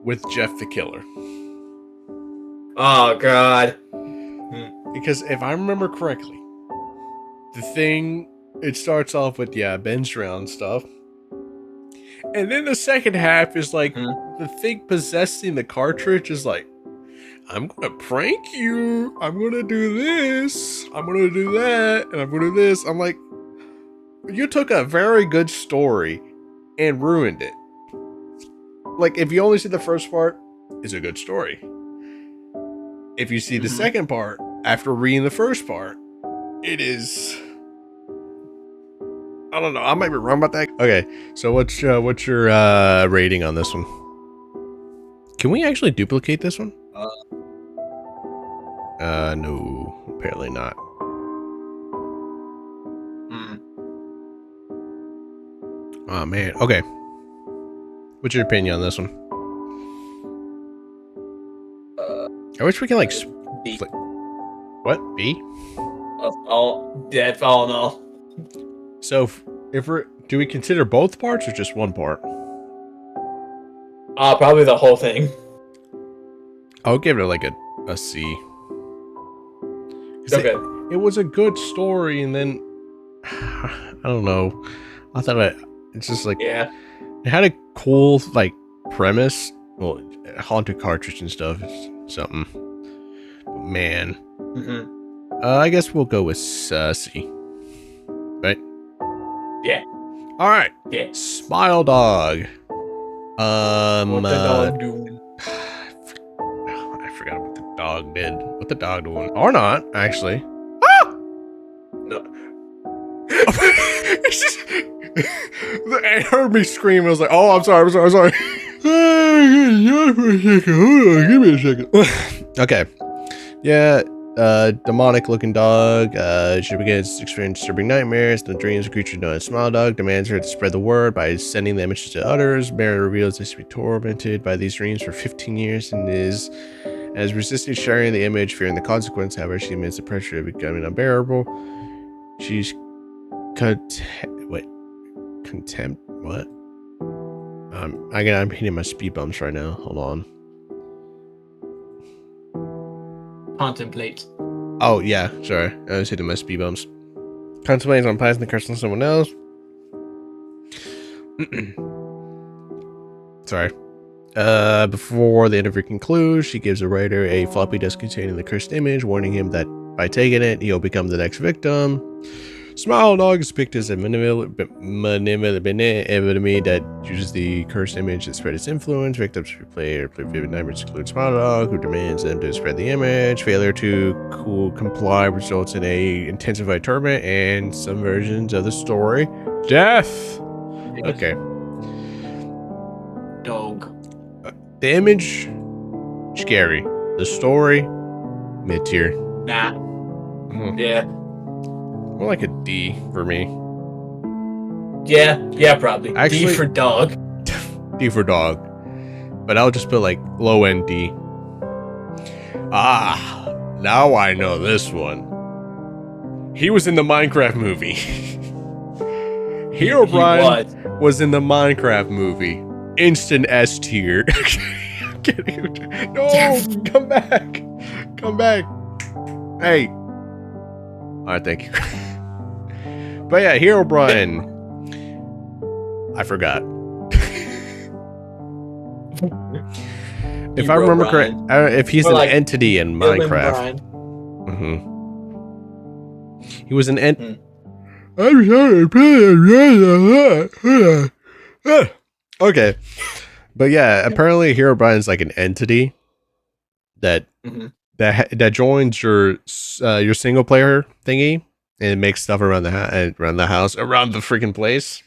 with Jeff the Killer. Oh, God. Because if I remember correctly, it starts off with, Ben's drowned stuff. And then the second half is like, the thing possessing the cartridge is like, I'm gonna prank you. I'm gonna do this. I'm gonna do that. And I'm gonna do this. I'm like, you took a very good story and ruined it. Like, if you only see the first part, it's a good story. if you see the second part after reading the first part, it is. I don't know. I might be wrong about that. Okay, so what's your rating on this one? Can we actually duplicate this one? No, apparently not. Oh man. Okay. What's your opinion on this one? I wish we can like. B. What? B? All in all. So if we're, do we consider both parts or just one part? Probably the whole thing. I would give it like a C. Okay. It was a good story, and then I don't know. I thought it's just like it had a cool like premise. Well, haunted cartridge and stuff is something. But man, I guess we'll go with C. Right? Yeah. All right. Yeah. Smile Dog. What the dog doing? I forgot what the dog did. What the dog doing? Or not, actually. Ah! No. It's just, it heard me scream. I was like, "Oh, I'm sorry." Hold on, give me a second. Okay. Yeah. Demonic looking dog. She begins to experience disturbing nightmares. The dreams of a creature known as Smile Dog demands her to spread the word by sending the images to others. Mary reveals that she's been tormented by these dreams for 15 years and has resisted sharing the image, fearing the consequence. However, she admits the pressure of becoming unbearable. She's contempt. What? I'm hitting my speed bumps right now. Hold on. Contemplate. Oh yeah, sorry. I was hitting my speed bumps. Contemplates on passing the curse on someone else. Sorry. Before the interview concludes, she gives the writer a floppy disk containing the cursed image, warning him that by taking it, he'll become the next victim. Smile Dog is depicted as a enemy that uses the cursed image to spread its influence. Victims who play vivid nightmares include Smile Dog, who demands them to spread the image. Failure to comply results in a intensified torment and some versions of the story. Death! Okay. Dog. The image, scary. The story, mid-tier. Nah. Yeah. More like a D for me. Yeah, probably. Actually, D for dog. D for dog. But I'll just put like low end D. Ah, now I know this one. He was in the Minecraft movie. Herobrine was in the Minecraft movie. Instant S tier. I'm kidding. No, come back. Come back. Hey. Alright, thank you. But yeah, Herobrine. I forgot. If I remember correct, if he's an entity in Minecraft. He was an entity. I'm sorry. Okay. But yeah, apparently Herobrine's like an entity that that joins your single player thingy and makes stuff around the house, around the freaking place.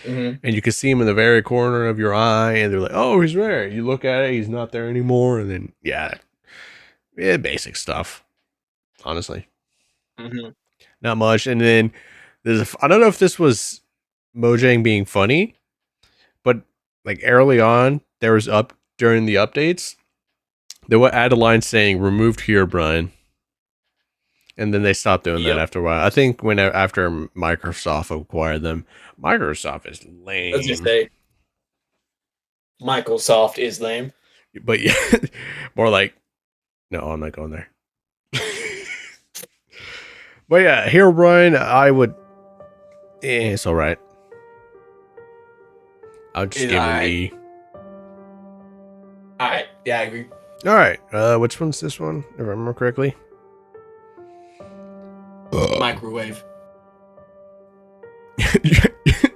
And you can see him in the very corner of your eye, and they're like, "Oh, he's there." You look at it, he's not there anymore, and then yeah, basic stuff. Honestly, not much. And then I don't know if this was Mojang being funny, but like early on, there was during the updates, they would add a line saying "removed Herobrine." And then they stopped doing that after a while. I think after Microsoft acquired them. Microsoft is lame. Let's just say Microsoft is lame. But yeah, more like, no, I'm not going there. But yeah, Herobrine, I would, it's all right. I'll just give it an E. All right, yeah, I agree. All right, which one's this one? If I remember correctly. Microwave.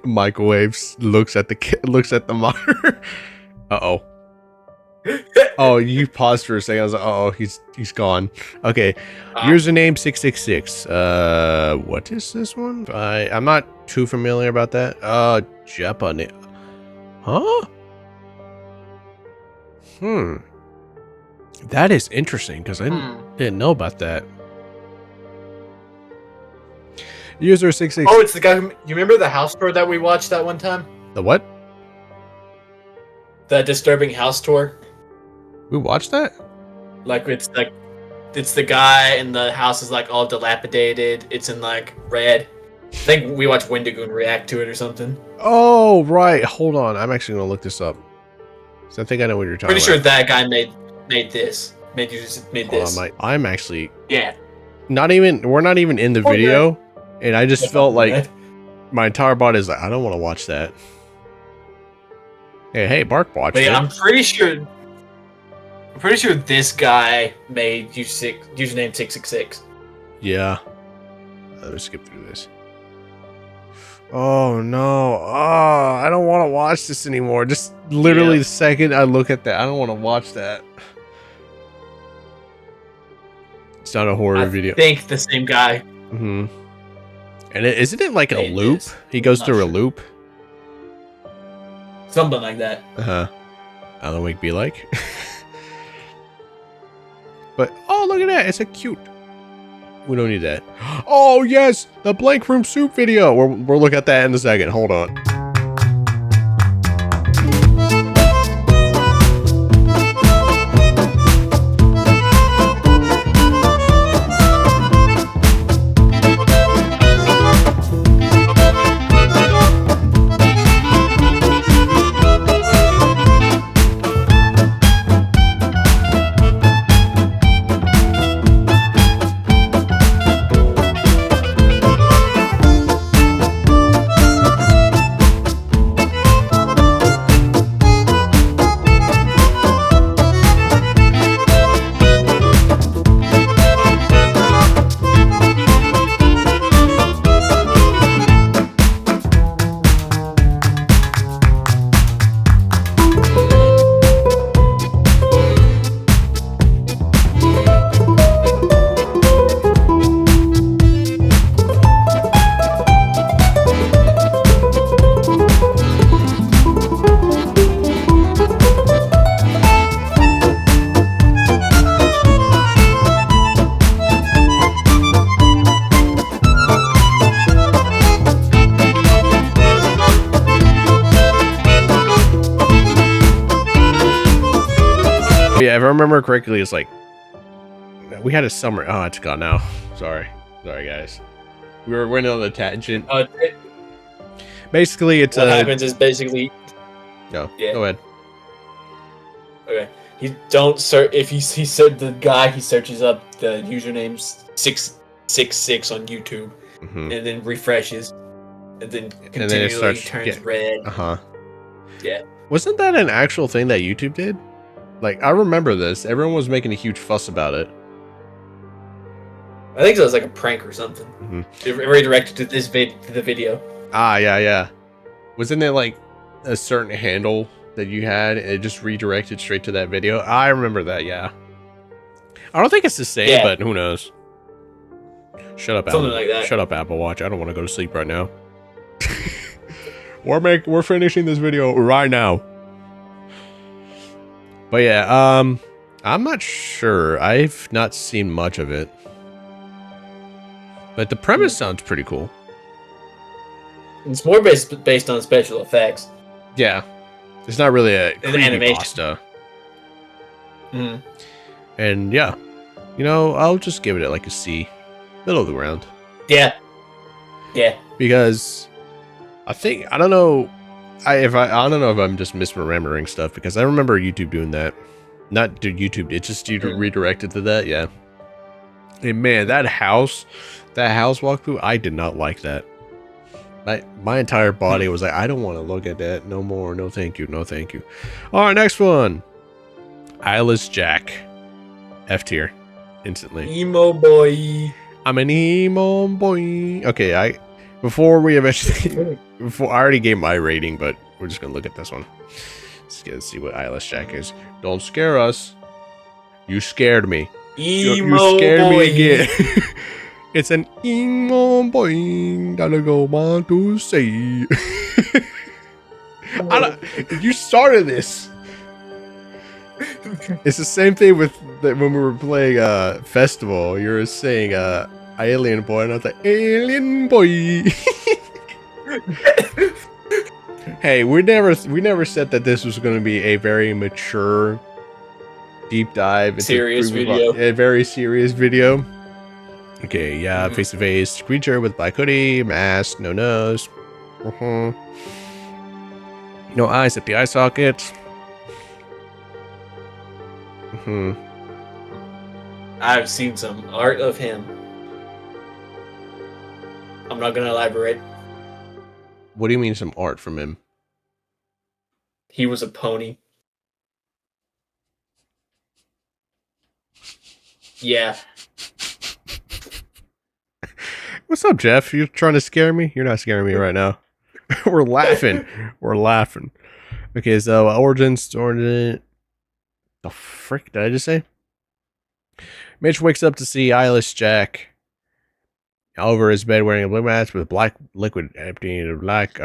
Microwaves looks at the monitor. Uh-oh. Oh, you paused for a second. I was like, oh, he's gone. Okay, username 666. What is this one? I'm not too familiar about that. Japanese. Huh? That is interesting because I didn't know about that. User 666. Oh, it's the guy. You remember the house tour that we watched that one time? The what? The disturbing house tour. We watched that? Like it's the guy and the house is like all dilapidated. It's in like red. I think we watched Wendigoon react to it or something. Oh, right. Hold on. I'm actually going to look this up. So I think I know what you're talking Pretty about. sure that guy made this. Made this. On, I'm actually... Yeah. We're not even in the video. And I just felt like right. my entire body is like, I don't want to watch that. Hey, Bart watched it. I'm pretty sure this guy made username 666. Yeah. Let me skip through this. Oh no. Oh, I don't want to watch this anymore. Just literally the second I look at that, I don't want to watch that. It's not a horror video. I think the same guy. Mm-hmm. And isn't it like a loop? He goes through a loop? Something like that. Uh-huh. Alan Wake be like. But, oh, look at that. It's a cute. We don't need that. Oh, yes. The Blank Room Soup video. We'll look at that in a second. Hold on. Yeah, if I remember correctly, it's like we had a summer. Oh, it's gone now. Sorry, guys. We were went on a tangent. Basically, it's what happens is basically. No, go ahead. Okay, he don't search if he said the guy he searches up the username 666 on YouTube, and then refreshes, and then continually turns red. Yeah. Wasn't that an actual thing that YouTube did? Like, I remember this. Everyone was making a huge fuss about it. I think it was like a prank or something. It redirected to the video. Ah, yeah. Wasn't it like a certain handle that you had and it just redirected straight to that video? I remember that, yeah. I don't think it's the same, but who knows? Shut up, Apple. Like that. Shut up, Apple Watch. I don't want to go to sleep right now. We're finishing this video right now. But yeah, I'm not sure. I've not seen much of it. But the premise sounds pretty cool. It's more based on special effects. Yeah. It's not really a creepypasta. And yeah. You know, I'll just give it like a C. Middle of the ground. Yeah. Because I don't know if I'm just misremembering stuff, because I remember YouTube doing that. Not to YouTube, it just redirected to that, yeah. And man, that house walkthrough, I did not like that. My entire body was like, I don't want to look at that no more. No thank you, no thank you. Alright, next one. Eyeless Jack. F tier. Instantly. Emo boy. I'm an emo boy. Okay, before I already gave my rating, but we're just gonna look at this one. Let's see what Eyeless Jack is. Don't scare us. You scared me. Emo you scared boy. me again. It's an emo boy that I go want to say. You started this. It's the same thing with when we were playing Festival. You were saying Alien Boy, and I was like, Alien Boy. Hey, we never said that this was going to be a very mature, deep dive, into serious video. A very serious video. Okay, yeah, face to face creature with black hoodie, mask, no nose, no eyes at the eye socket. I've seen some art of him. I'm not gonna elaborate. What do you mean some art from him? He was a pony. Yeah. What's up, Jeff? You trying to scare me? You're not scaring me right now. We're laughing. We're laughing. Okay, so origins. The frick did I just say? Mitch wakes up to see Eyeless Jack over his bed wearing a blue mask with black liquid emptying into black.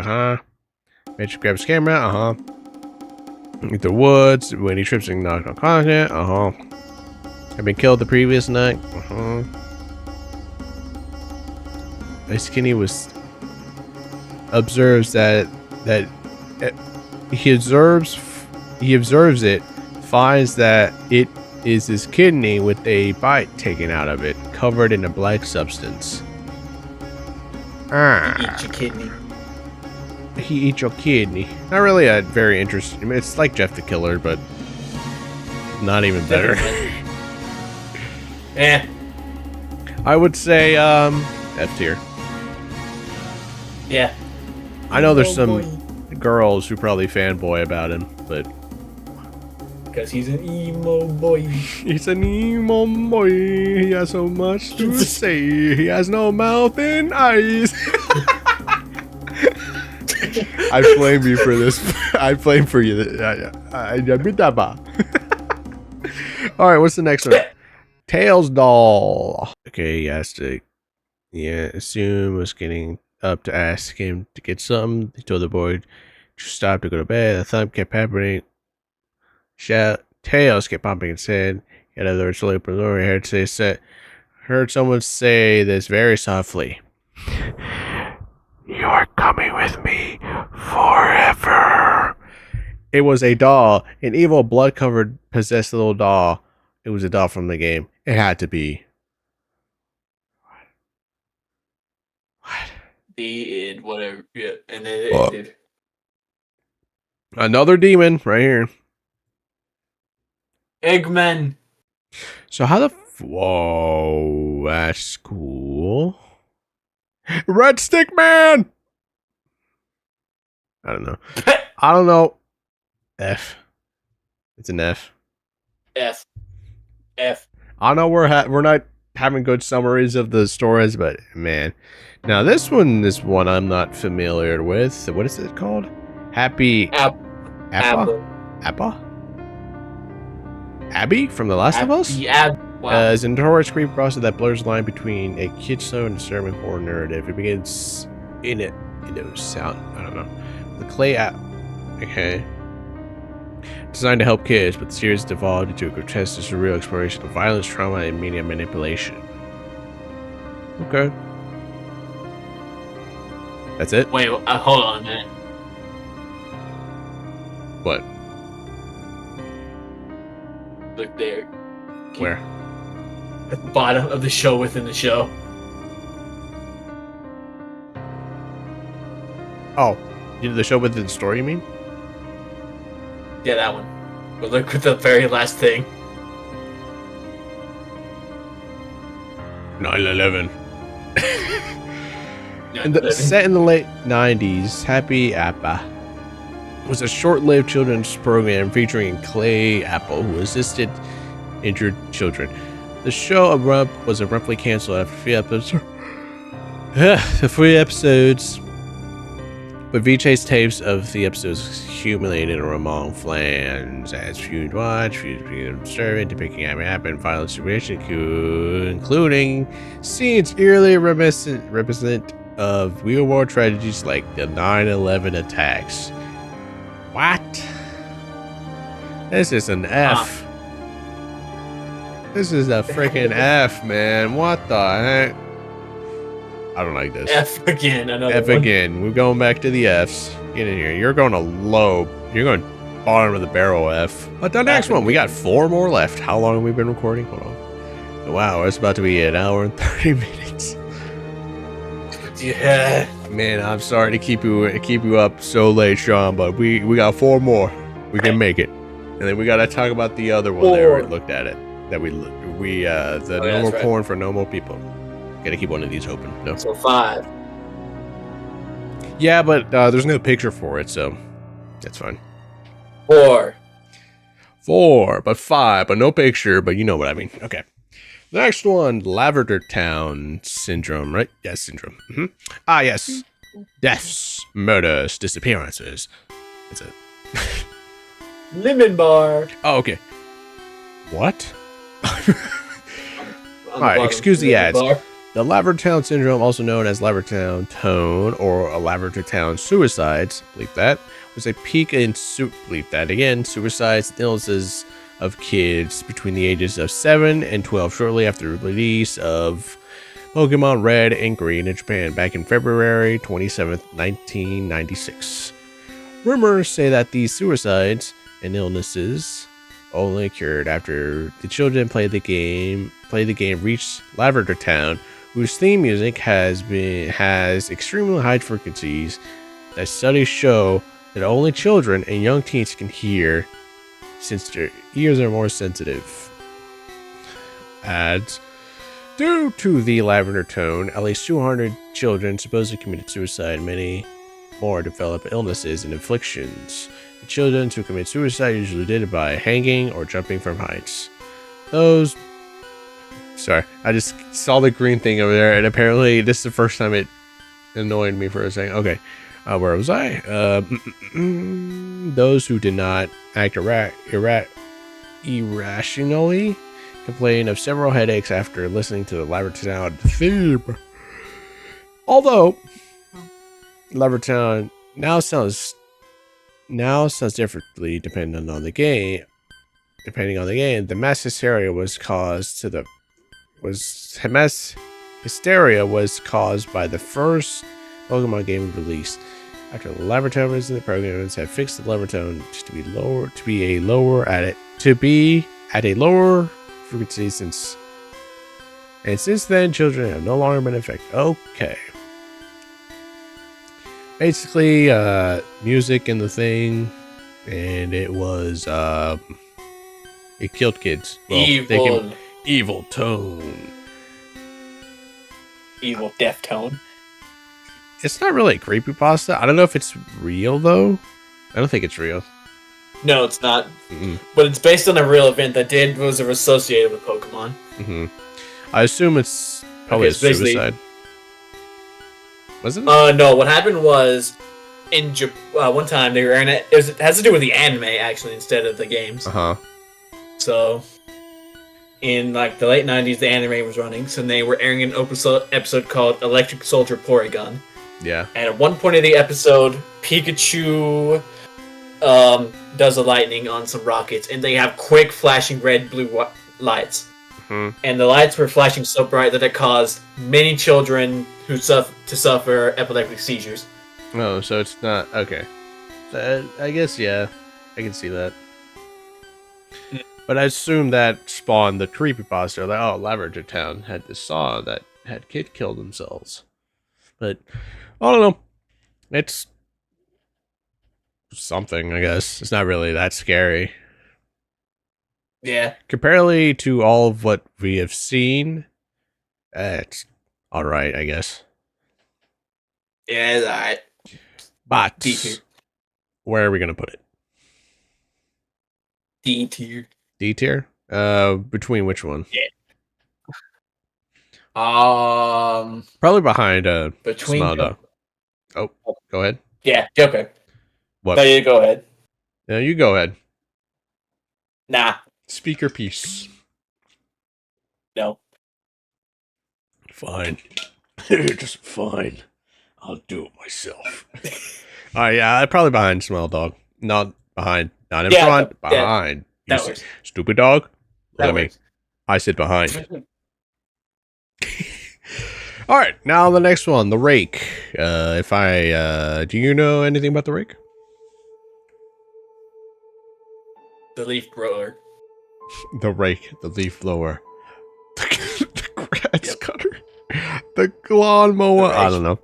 Mitch grabs his camera. In the woods when he trips and knocks on content. Had been killed the previous night. Ice Skinny observes that he observes it, finds that it is his kidney with a bite taken out of it, covered in a black substance. He eats your kidney. He eats your kidney. Not really a very interesting. I mean, it's like Jeff the Killer, but not even better. I would say F tier. Yeah. I know there's some girls who probably fanboy about him, but because he's an emo boy. He's an emo boy. He has so much to say. He has no mouth and eyes. I blame you for this. I blame for you. Alright, what's the next one? Tails doll. Okay, he has to. Yeah, assume was getting up to ask him to get something. He told the boy to stop to go to bed. The thump kept happening. Tails kept popping his head. In other words, open the door. Heard someone say this very softly. You're coming with me forever. It was a doll, an evil, blood-covered, possessed little doll. It was a doll from the game. It had to be. What? The whatever. Yeah, and then it ended. Another demon right here. Eggman. So how the whoa, that's cool. Red Stick Man. I don't know. F. It's an F. F. I know we're not having good summaries of the stories, but man, now this one is one I'm not familiar with. What is it called? Happy Appa? Abby from The Last of Us? Wow. Is a notorious creepypasta that blurs the line between a kid's show and disturbing horror narrative. It begins in it, sound. I don't know. The clay app. Okay. Designed to help kids, but the series devolved into a grotesque and surreal exploration of violence, trauma, and media manipulation. Okay. That's it? Wait, hold on a minute. What? Look there. Where? At the bottom of the show within the show. Oh, you did the show within the story, you mean? Yeah, that one. But look at the very last thing. 9/11. Set in the late 90s, Happy Appa was a short-lived children's program featuring Clay Apple, who assisted injured children. The show was abruptly canceled after 3 episodes. The 3 episodes But VJ's tapes of the episodes accumulated among fans as viewed watch, viewed observant, depicting what happened, violent situation, including scenes eerily reminiscent of real world tragedies like the 9/11 attacks. What? This is an F. This is a freaking F, man. What the heck? I don't like this. F again, another F one. again. We're going back to the Fs. Get in here. You're going to low. You're going bottom of the barrel F. But the next one, we got 4 more left. How long have we been recording? Hold on. Wow, it's about to be an hour and 30 minutes. Yeah. Man, I'm sorry to keep you up so late, Sean, but we got 4 more. We can make it. And then we got to talk about the other one there. We looked at it. That the normal porn for normal people. Gotta keep one of these open. No. So 5. Yeah, but there's no picture for it, so that's fine. 4. 4, but 5, but no picture, but you know what I mean. Okay. Next one, Lavender Town Syndrome, right? Yes, syndrome. Ah, yes. Deaths, murders, disappearances. That's it. Lemon bar. Oh, okay. What? Alright, excuse the ads. Bar. The Lavender Town Syndrome, also known as Lavender Town Tone or a Lavender Town Suicides, believe that, was a peak in suicides and illnesses of kids between the ages of 7 and 12 shortly after the release of Pokemon Red and Green in Japan back in February 27th, 1996. Rumors say that these suicides and illnesses only occurred after the children played the game reached Lavender Town, whose theme music has extremely high frequencies that studies show that only children and young teens can hear since their ears are more sensitive. Adds. Due to the Lavender Tone, at least 200 children supposedly committed suicide, many more develop illnesses and afflictions. The children who commit suicide usually did it by hanging or jumping from heights. Sorry, I just saw the green thing over there, and apparently this is the first time it annoyed me for a second. Okay, where was I? Those who did not act irrationally complain of several headaches after listening to the Lavender Town theme. Although Lavender Town now sounds differently depending on the game. The mass hysteria was caused by the first Pokemon game released. After the Lavender Town was in the programs have fixed the Lavender Tone to be at a lower frequency since then children have no longer been affected. Okay. Basically, music in the thing, and it was it killed kids. Well, evil tone. Evil death tone. It's not really a creepypasta. I don't know if it's real though. I don't think it's real. No, it's not. But it's based on a real event that was associated with Pokemon. I assume it's probably a suicide. Was it? No. What happened was in one time they were airing it. It has to do with the anime actually instead of the games. So in like the late 90s, the anime was running, so they were airing an episode called Electric Soldier Porygon. Yeah. And at one point of the episode, Pikachu does a lightning on some rockets, and they have quick flashing red, blue lights. And the lights were flashing so bright that it caused many children who suffer epileptic seizures. Oh, so it's not okay. I guess yeah, I can see that. But I assume that spawned the creepypasta. Like, oh, Lavender Town had this song that had kids kill themselves. But I don't know. It's something, I guess. It's not really that scary. Yeah. Comparatively to all of what we have seen, it's alright, I guess. Yeah, it's alright. But D tier. Where are we gonna put it? D tier. D tier? Between which one? Yeah. Probably behind between Smell Dog. Oh, go ahead. Yeah, Joker. What? No, you go ahead. No, you go ahead. Nah. Speak your piece. No. Fine. Just fine. I'll do it myself. Alright, yeah, probably behind Smell Dog. Not behind. Not in front. Behind. That You works. stupid dog. That Look at me. works. I sit behind. Alright, now the next one. The Rake. Do you know anything about the Rake? The leaf blower. The Rake. The leaf blower. The grass cutter. The The lawnmower. rake. I don't know.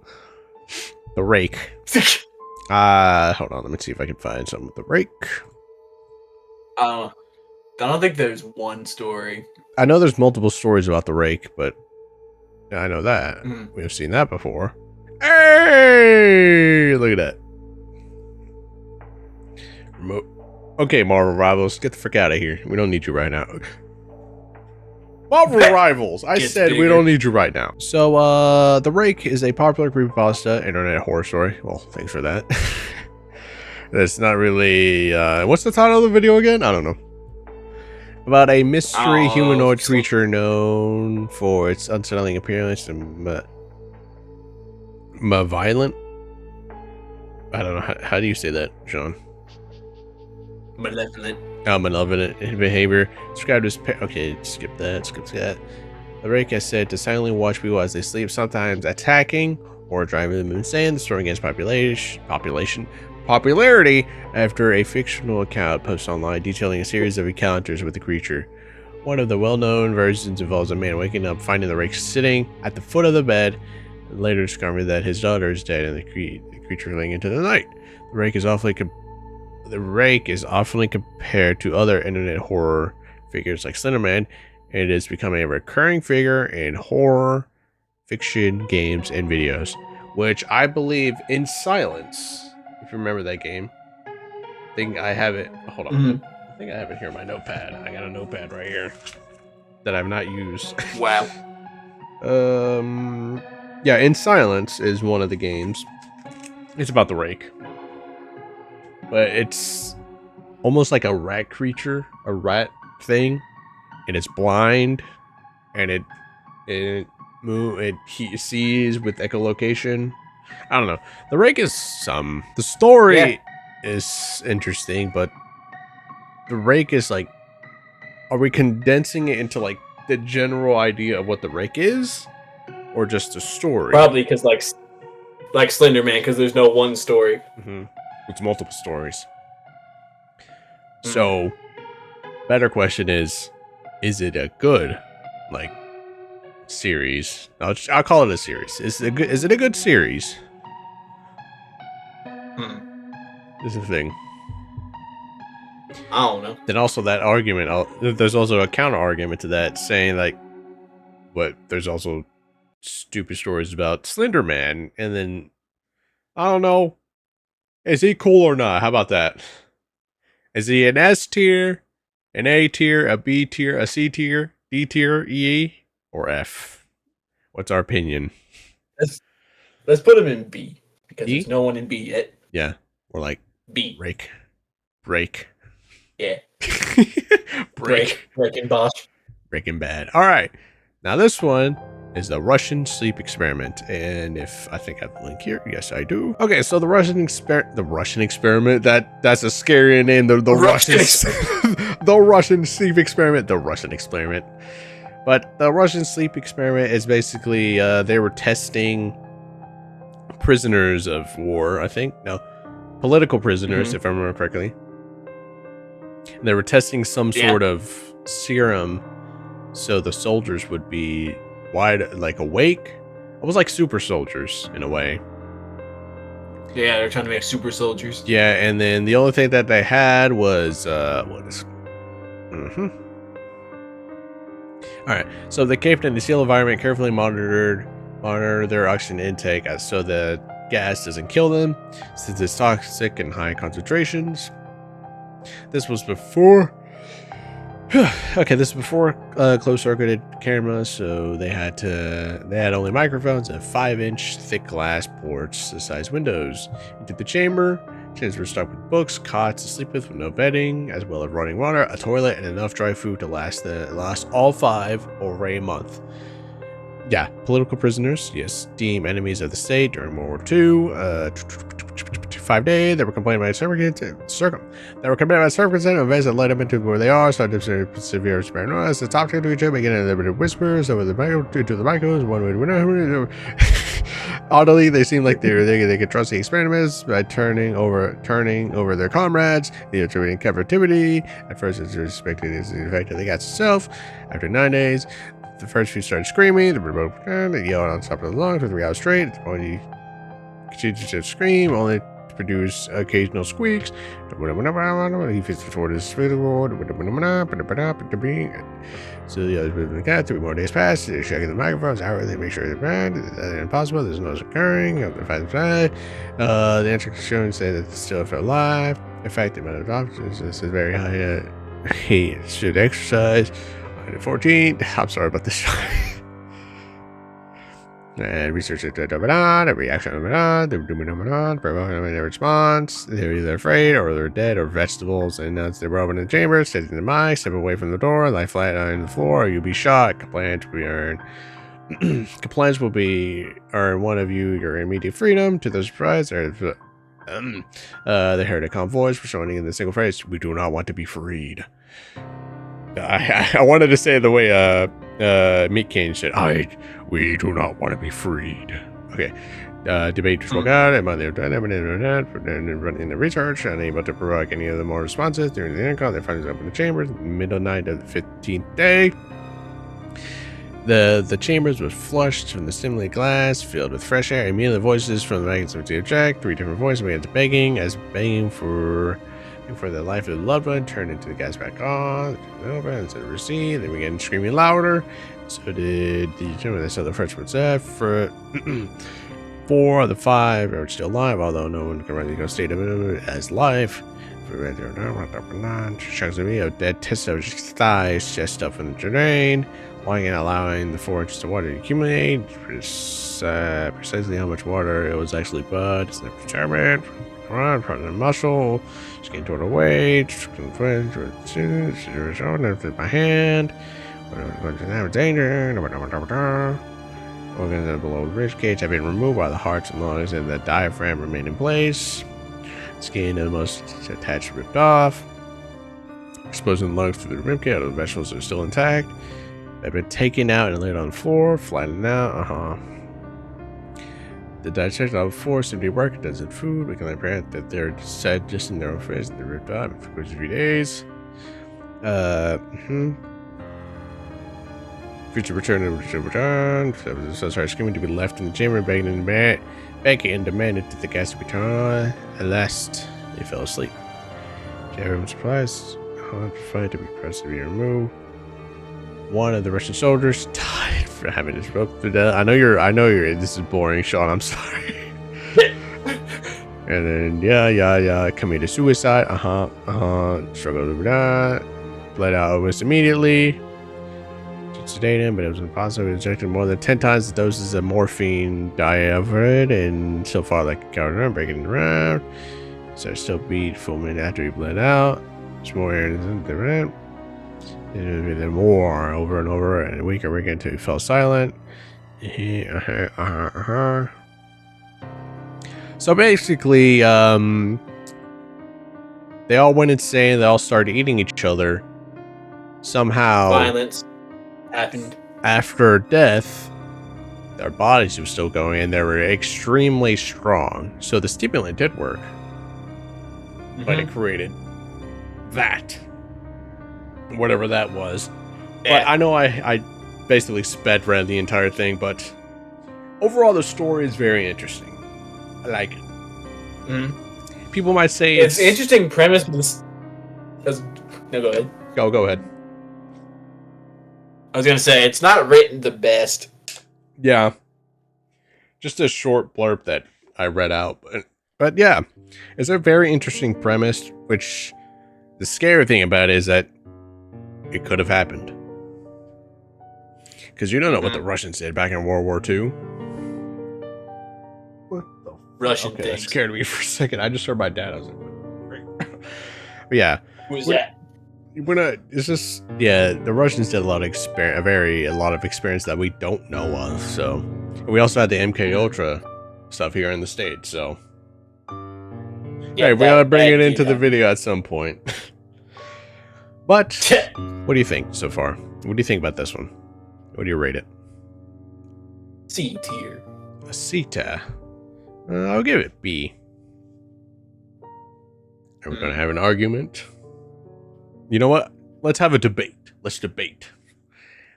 The Rake. Hold on. Let me see if I can find something with the Rake. I don't think there's one story. I know there's multiple stories about the Rake, but I know that. Mm. We've seen that before. Hey! Look at that. Remote. Okay, Marvel Rivals, get the frick out of here. We don't need you right now. Marvel Rivals! I said we don't need you right now. So, The Rake is a popular creepypasta internet horror story. Well, thanks for that. That's not really... what's the title of the video again? I don't know. About a mystery humanoid creature known for its unsettling appearance and violent. I don't know. How do you say that, Sean? Malevolent. Malevolent behavior. Described as... Okay, skip that. Skip that. The Rake is said to silently watch people as they sleep, sometimes attacking or driving them insane. The story gains popularity after a fictional account posted online detailing a series of encounters with the creature. One of the well-known versions involves a man waking up, finding the Rake sitting at the foot of the bed, and later discovering that his daughter is dead and the creature laying into the night. The Rake is often compared to other internet horror figures like Slenderman, and it is becoming a recurring figure in horror fiction games and videos, which I believe In Silence. If you remember that game, I think I have it. Hold on. Mm-hmm. I think I have it here in my notepad. I got a notepad right here that I've not used. Wow. Yeah, In Silence is one of the games. It's about the Rake, but it's almost like a rat creature, a rat thing, and it's blind, and it sees with echolocation. I don't know. The Rake is the story is interesting, but the Rake is like, are we condensing it into like the general idea of what the Rake is, or just a story? Probably because like Slenderman, because there's no one story. Mm-hmm. It's multiple stories. So, better question is it a good like series? I'll call it a series. Is it a good series? This is the thing. I don't know. Then also that argument, there's also a counter argument to that, saying like, but there's also stupid stories about Slenderman, and then I don't know, is he cool or not? How about that? Is he an S tier, an A tier, a B tier, a C tier, D tier, E, or F? What's our opinion? Let's put him in B, because E? there's no one in B yet. Yeah, or like B. Break. Yeah. Breaking Boss. Breaking Bad. All right. Now this one is the Russian sleep experiment, and if I think I have the link here, yes I do. Okay, so the Russian experiment. That's a scary name. The Russian the Russian sleep experiment. The Russian experiment. But the Russian sleep experiment is basically they were testing prisoners of war. I think political prisoners, if I remember correctly. And they were testing some sort of serum so the soldiers would be awake. It was like super soldiers in a way. Yeah, they're trying to make super soldiers. Yeah, and then the only thing that they had was Alright, so they kept in the sealed environment, carefully monitor their oxygen intake so the gas doesn't kill them, since it's toxic in high concentrations. This was before Okay, this is before closed-circuited cameras, so they had only microphones and 5-inch thick glass ports the size windows. Into the chamber, chambers were stocked with books, cots to sleep with no bedding, as well as running water, a toilet, and enough dry food to last all 5 over a month. Yeah, political prisoners, yes, deemed enemies of the state during World War II. 5 days, they were complaining about circumstances and events that led them into where they are, started to severe paranoia. The top two to each other, beginning limited whispers over the microphones, one way to another. Oddly, they seemed like they could trust the experiments by turning over their comrades, the attributing captivity. At first, it was suspected as the effect of the gas itself. After 9 days, the first few started screaming. They yelled on top of the lungs for 3 hours straight. At the point, you continued to scream, only to produce occasional squeaks. He fits toward his switchboard. So the others moved the cat. 3 more days passed. They're checking the microphones. However, they make sure they're bad. That's impossible. There's no occurring. The answer showing say that they still felt alive. In fact, the amount of doctors is very high. He should exercise. 14. I'm sorry about this. And research the reaction, their response. They're either afraid or they're dead or vegetables. And now they're roaming in the chamber, sitting in the mic, step away from the door, lie flat on the floor, or you'll be shot. Compliance will be earned. Compliance will be earn one of you your immediate freedom. To their surprise, they heard a calm voice resounding in the single phrase, "We do not want to be freed." I wanted to say the way Meat Cane said, we do not want to be freed. Okay. Debate spoke out about their running the research, unable to provoke any of the more responses during the intercom. They finally opened the chambers in the midnight of the 15th day. The chambers was flushed from the stimulated glass, filled with fresh air. Immediately, voices from the magazine of Eyeless Jack, 3 different voices began to begging for the life of the loved one, turned into the gas back on, open instead of receive. They began screaming louder. So did the gentleman that saw the French was that for 4 of the 5 are still alive, although no one can really go state of it as life. Chunks of meat of dead tissue of thighs, chest up in the drain, wanting and allowing the 4 inches of water to accumulate. Precisely how much water it was actually, but it's never determined. Front of the muscle, skin toward the weight, my hand. Danger. Organs below the rib cage have been removed while the hearts and lungs and the diaphragm remain in place. Skin and most attached ripped off. Exposing the lungs through the rib cage, the vegetables are still intact. They've been taken out and laid on the floor, flattened out. The digestion of force to be working doesn't food. We can grant that they're said just in their own face and they're ripped up for a few days. Future return. So started screaming to be left in the chamber, begging and demanded that the gas to be turned on. At last, they fell asleep. To everyone's surprise, fight to be pressed to be removed. One of the Russian soldiers died for having his rope to death. I know you're. This is boring, Sean. I'm sorry. And then committed suicide. Struggled with that. Bled out almost immediately. Sedate him, but it was impossible. He injected more than 10 times the doses of morphine diaverted, and so far like a coward around, breaking around. So still beat full minute after he bled out. There's more air than the rent. And then more over and over, and weaker until he fell silent. So basically, they all went insane. They all started eating each other. Somehow, violence happened after death. Their bodies were still going, and they were extremely strong. So the stimulant did work, but it created that. Whatever that was. Yeah. But I know I basically sped read the entire thing, but overall the story is very interesting. I like it. People might say it's an interesting premise. No, go ahead. Go ahead. I was gonna say it's not written the best. Yeah. Just a short blurb that I read out. But yeah, it's a very interesting premise, which the scary thing about it is that it could have happened. Because you don't know what the Russians did back in World War II. What the Russian Okay, things. that scared me for a second. I just heard my dad. I was like, but yeah. Who's that? It's just, yeah, the Russians did a lot of experience that we don't know of. So we also had the MK Ultra stuff here in the States. So Yeah, hey, we gotta bring it into the that. video at some point. But what do you think so far? What do you think about this one? What do you rate it? C tier. A C tier. I'll give it B. Are we gonna have an argument? You know what? Let's have a debate. Let's debate.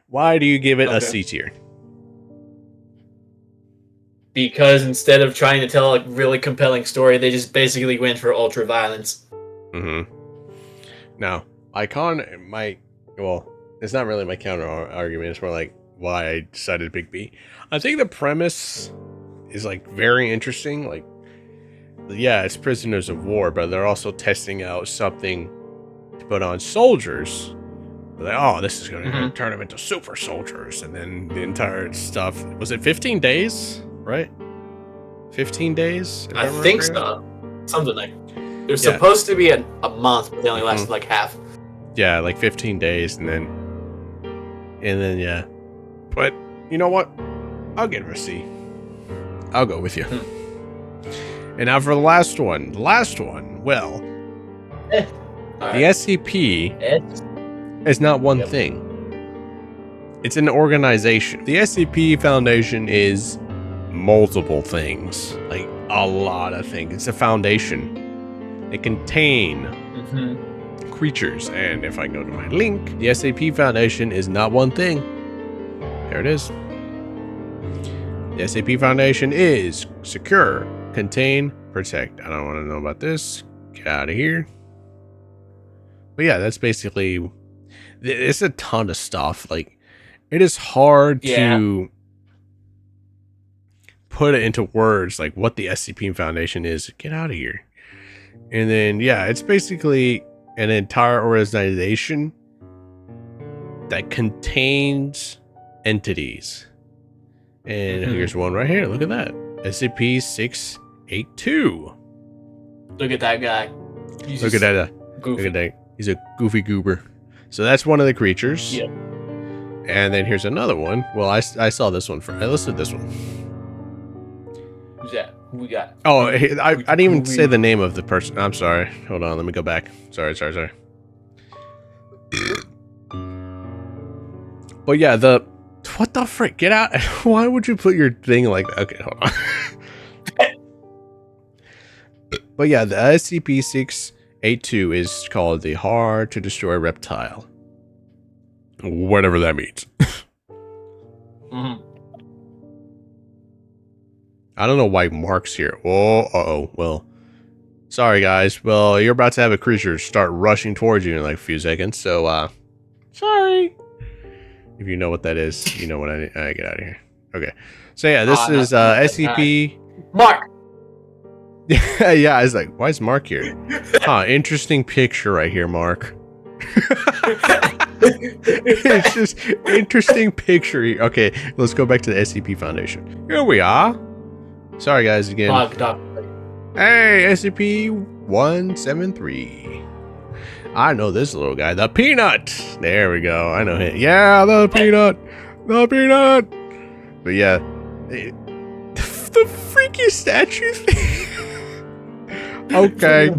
Why do you give it a C tier? Because instead of trying to tell a really compelling story, they just basically went for ultra violence. Mm-hmm. Now, well, it's not really my counter argument. It's more like why I decided to pick B. I think the premise is like very interesting. Like, yeah, it's prisoners of war, but they're also testing out something to put on soldiers. They're like, oh, this is going to turn them into super soldiers. And then the entire stuff, was it 15 days? Right? 15 days? I think so. Something like there's supposed to be a month, but they only lasted like half. Yeah, like 15 days, and then yeah. But you know what? I'll give it a C. I'll go with you. And now for the last one. Well, the SCP is not one thing. It's an organization. The SCP Foundation is multiple things, like a lot of things. It's a foundation. They contain creatures, and if I go to my link, the SCP Foundation is not one thing. There it is. The SCP Foundation is secure, contain, protect. I don't want to know about this. Get out of here. But yeah, that's basically. It's a ton of stuff. Like, it is hard to put it into words, like what the SCP Foundation is. Get out of here. And then, yeah, it's basically an entire organization that contains entities. And here's one right here. Look at that. SCP-682. Look at that guy. Look at that. Goofy. Look at that. He's a goofy goober. So that's one of the creatures. Yep. And then here's another one. Well, I saw this one first. I listed this one. Who's that? Who we got? Oh, I didn't even say the name of the person. I'm sorry. Hold on. Let me go back. Sorry. But yeah, what the frick? Get out. Why would you put your thing like that? Okay, hold on. But yeah, the SCP-682 is called the Hard to Destroy Reptile. Whatever that means. I don't know why Mark's here. Oh, well. Sorry, guys. Well, you're about to have a creature start rushing towards you in like a few seconds, so, sorry. If you know what that is, you know what I get out of here. Okay. So, yeah, this is, SCP... Mark! Yeah, I was like, why is Mark here? Huh, interesting picture right here, Mark. It's just interesting picture. Okay, let's go back to the SCP Foundation. Here we are. Sorry, guys, again. Hey, SCP-173. I know this little guy, the Peanut. There we go. I know him. Yeah, the Peanut. The Peanut. But yeah, the freaky statue thing. Okay.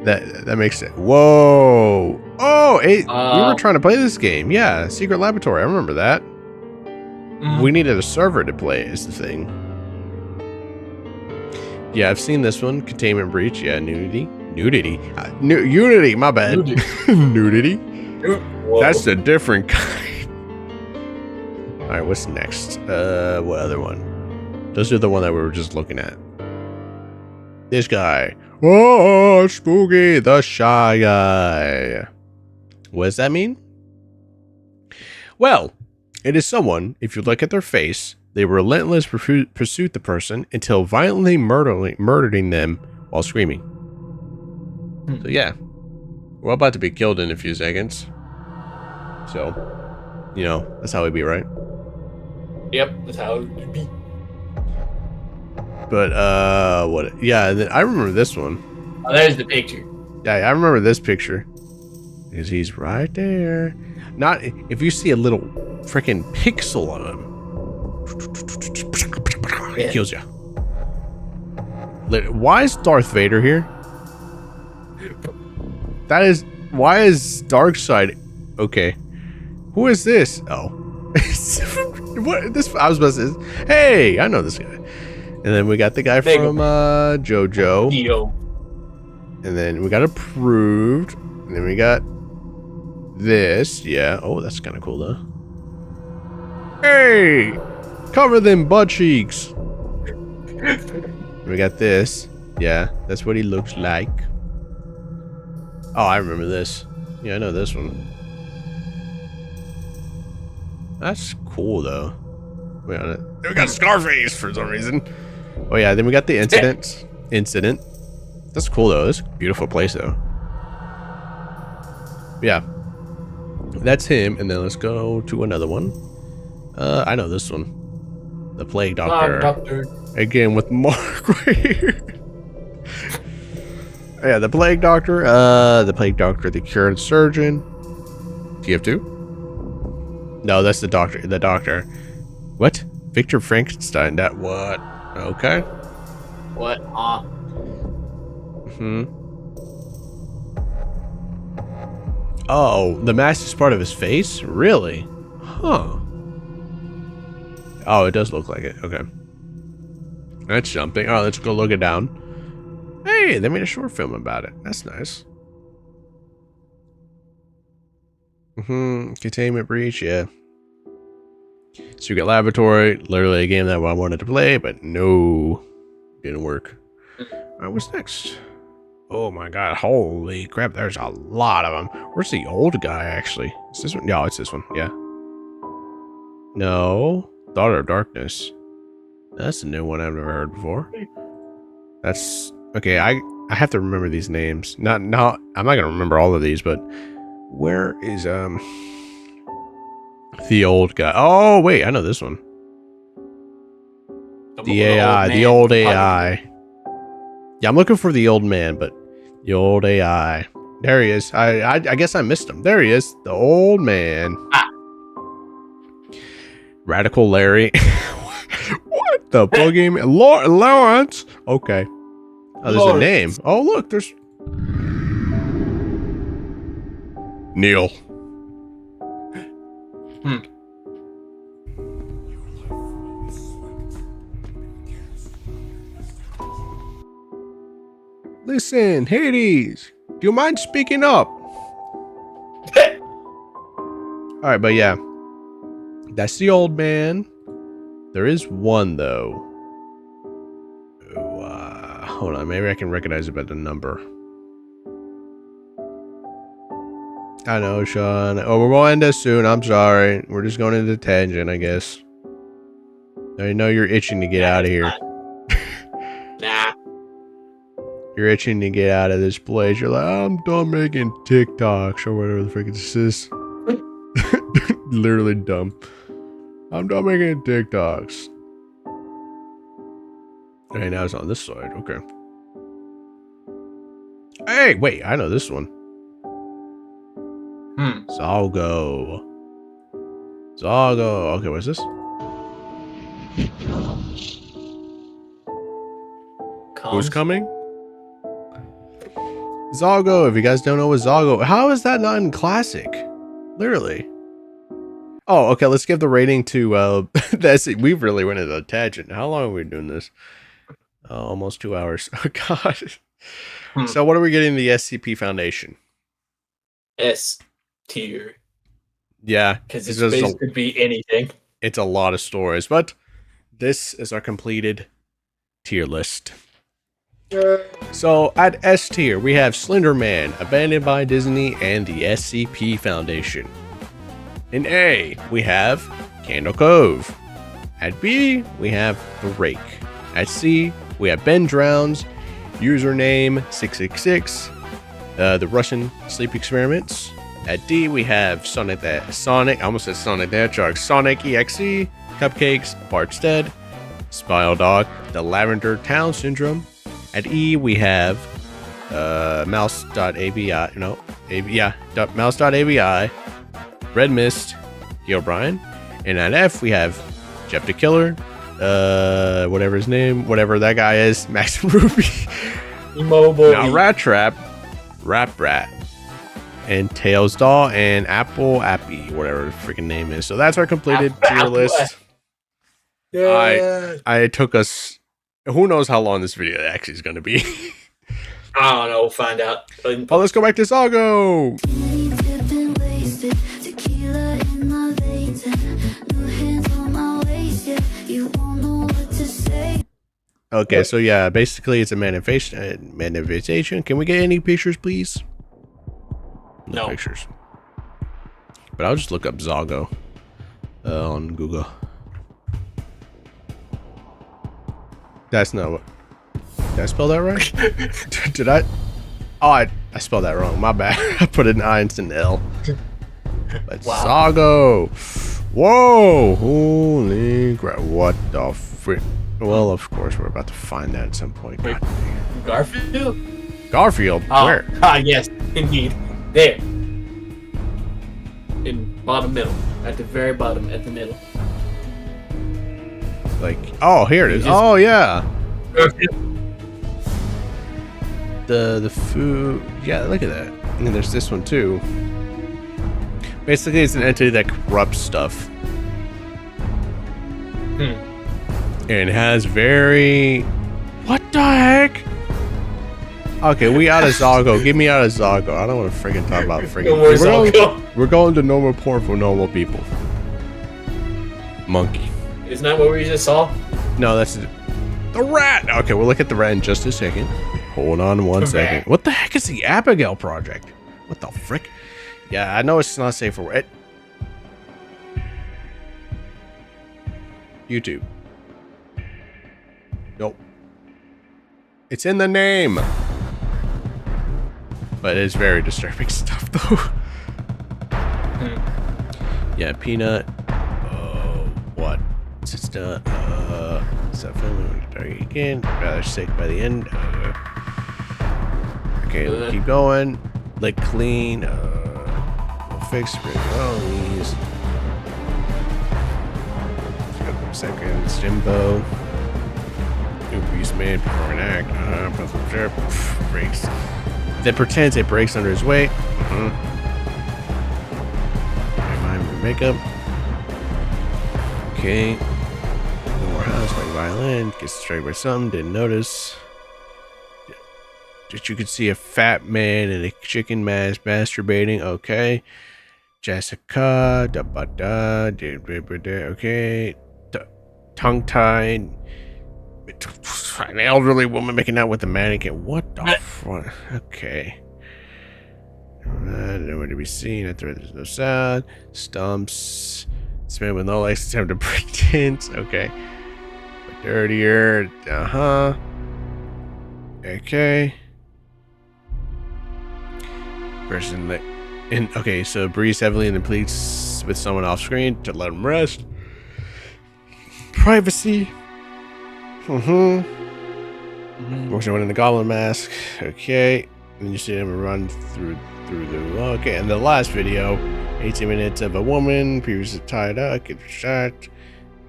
That makes sense. Whoa. Oh, we were trying to play this game. Yeah, Secret Laboratory. I remember that. We needed a server to play is the thing. Yeah, I've seen this one. Containment breach. Yeah, nudity. Unity, my bad. Nudity. That's a different kind. Alright, what's next? What other one? Those are the one that we were just looking at. This guy. Oh, Spooky, the Shy Guy. What does that mean? Well, it is someone, if you look at their face, they relentlessly pursued the person until violently murdering them while screaming. So yeah, we're about to be killed in a few seconds. So, you know, that's how it be, right? Yep, that's how it would be. But, what? Yeah, and then I remember this one. Oh, there's the picture. Yeah, I remember this picture. Because he's right there. Not, if you see a little freaking pixel on him, it kills you. Why is Darth Vader here? That is, why is Darkseid? Okay. Who is this? Oh. What? This, I was supposed to say, hey, I know this guy. And then we got the guy from JoJo. Neo. And then we got Approved. And then we got this. Yeah. Oh, that's kind of cool, though. Hey! Cover them butt cheeks. We got this. Yeah, that's what he looks like. Oh, I remember this. Yeah, I know this one. That's cool, though. We got Scarface for some reason. Oh, yeah, then we got the incident. That's cool, though. This is a beautiful place, though. Yeah. That's him, and then let's go to another one. I know this one. The Plague Doctor. Again, with Mark right here. Yeah, the Plague Doctor. The Cured Surgeon. TF2? No, that's the Doctor. The Doctor. What? Victor Frankenstein. That what? Okay. What? Oh, the mask is part of his face? Really? Huh. Oh, it does look like it. Okay. That's something. Oh, let's go look it down. Hey, they made a short film about it. That's nice. Containment breach, yeah. Secret Laboratory, literally a game that I wanted to play, but no, didn't work. Alright, what's next? Oh my god, holy crap, there's a lot of them. Where's the old guy, actually? Is this one? No, it's this one, yeah. No, Daughter of Darkness. That's a new one I've never heard before. That's, okay, I have to remember these names. I'm not gonna remember all of these, but where is, the old guy? Oh, wait, I know this one. The old AI. Yeah, I'm looking for the old man, but the old AI. There he is. I guess I missed him. There he is. The old man. Ah. Radical Larry. What the boogeyman? Lawrence. Okay. Oh, there's a name. Oh, look, there's Neil. Listen, Hades, do you mind speaking up? Alright, but yeah. That's the old man. There is one, though. Oh, hold on, maybe I can recognize it by the number. I know, Sean. Oh, we're going to end this soon. I'm sorry. We're just going into tangent, I guess. I know you're itching to get out of here. Nah. You're itching to get out of this place. You're like, I'm done making TikToks or whatever the frick this is. Literally dumb. I'm done making TikToks. Okay, now it's on this side. Okay. Hey, wait. I know this one. Zalgo. Okay, what's this? Who's coming? Zalgo. If you guys don't know what Zalgo, how is that not in classic? Literally. Oh, okay. Let's give the rating to that's it. We really went into a tangent. How long are we doing this? Almost 2 hours. Oh god. So what are we getting the SCP Foundation? S tier. Yeah, because this space could be anything. It's a lot of stories, but this is our completed tier list. So at S tier, we have Slenderman, Abandoned by Disney, and the SCP Foundation. In A, we have Candle Cove. At B, we have the Rake. At C, we have Ben Drowns, username 666, the Russian sleep experiments. At D, we have I almost said Sonic the Hedgehog, Sonic.EXE, Cupcakes, Bart's Dead, Spile Dog, the Lavender Town Syndrome. At E, we have Mouse.AVI, Mouse.AVI, Red Mist, Herobrine. And at F, we have Jeff the Killer, whatever his name, whatever that guy is, Max Ruby, Mobile. now Rat Trap, Rap Rat, and Tails Doll, and Appy, whatever the freaking name is. So that's our completed tier list. Yeah. I took us, who knows how long this video actually is going to be. I don't know. We'll find out. Oh, let's go back to Zago. Okay, so yeah, basically it's a manifestation. Can we get any pictures, please? No pictures. But I'll just look up Zago on Google. That's not what. Did I spell that right? Did I? Oh, I spelled that wrong. My bad. I put an I instead of an L. But wow. Zago. Whoa! Holy crap! What the frick? Well, of course, we're about to find that at some point. Wait, Garfield? Garfield? Oh, where? Yes, indeed. There. In bottom middle. At the very bottom, at the middle. Like, oh, here it is. Oh, yeah. Garfield. The food. Yeah, look at that. And then there's this one, too. Basically, it's an entity that corrupts stuff. And it has very... What the heck? Okay, we out of Zago. Get me out of Zago. I don't want to freaking talk about freaking... We're going to normal porn for normal people. Monkey. Isn't that what we just saw? No, that's the rat. Okay, we'll look at the rat in just a second. Hold on one second. What the heck is the Abigail Project? What the frick? Yeah, I know it's not safe for it. YouTube. Nope. It's in the name. But it's very disturbing stuff, though. Yeah, Peanut. What? Sister. Again. Rather sick by the end. Okay, we'll keep going. Lick clean. We'll fix these. Seconds. Jimbo. New Beastman. Performing act. Breaks. That pretends it breaks under his weight. Makeup. Okay. No more house by violin. Gets distracted by something. Didn't notice. Just you could see a fat man in a chicken mask masturbating. Okay. Jessica. Okay. Tongue tied. An elderly woman making out with a mannequin. What the fuck? Okay. Nowhere to be seen. There's no sound. Stumps. Spin with no legs. Attempt to break tints. Okay. But dirtier. Okay. Person that. Okay, so breathes heavily and then pleads with someone off screen to let him rest. Privacy. Motion one in the goblin mask. Okay. And you see him run through the... Okay, and the last video, 18 minutes of a woman, previously tied up, gets shot,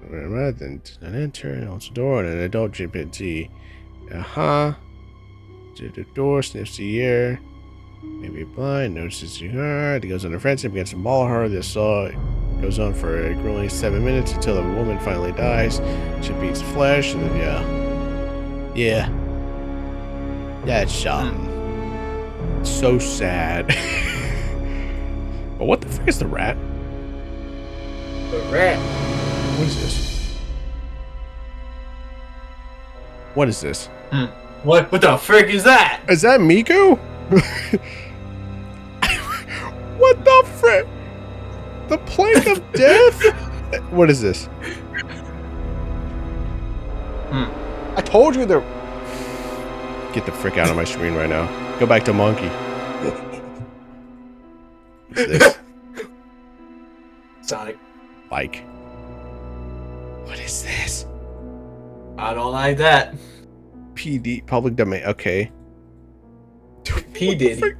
then an enter, opens the door, and an adult chimpanzee. To the door, sniffs the air, maybe blind, notices the heart, he goes on the friendship, begins to maul her. The assault goes on for a grueling 7 minutes until the woman finally dies. She beats flesh, and then yeah. That's something. So sad. But what the frick is the rat? The rat. What is this? What is this? What the frick is that? Is that Miku? What the frick? The plank of death? What is this? I told you there. Get the frick out of my screen right now. Go back to monkey. What's this? Sonic. Like. What is this? I don't like that. PD, public domain. Okay. P Diddy.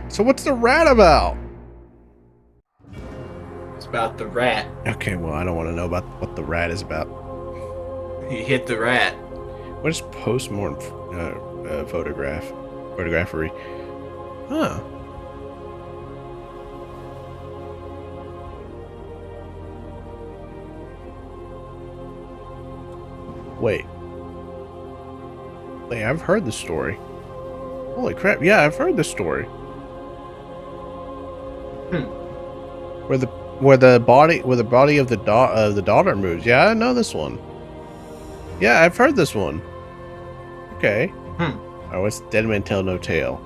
So what's the rat about? It's about the rat. Okay, well, I don't want to know about what the rat is about. He hit the rat. What is postmortem photography? Huh. Wait, I've heard this story. Holy crap! Yeah, I've heard this story. Where the body of the daughter moves. Yeah, I know this one. Yeah, I've heard this one. Okay. Oh, it's Dead Man Tell No Tale.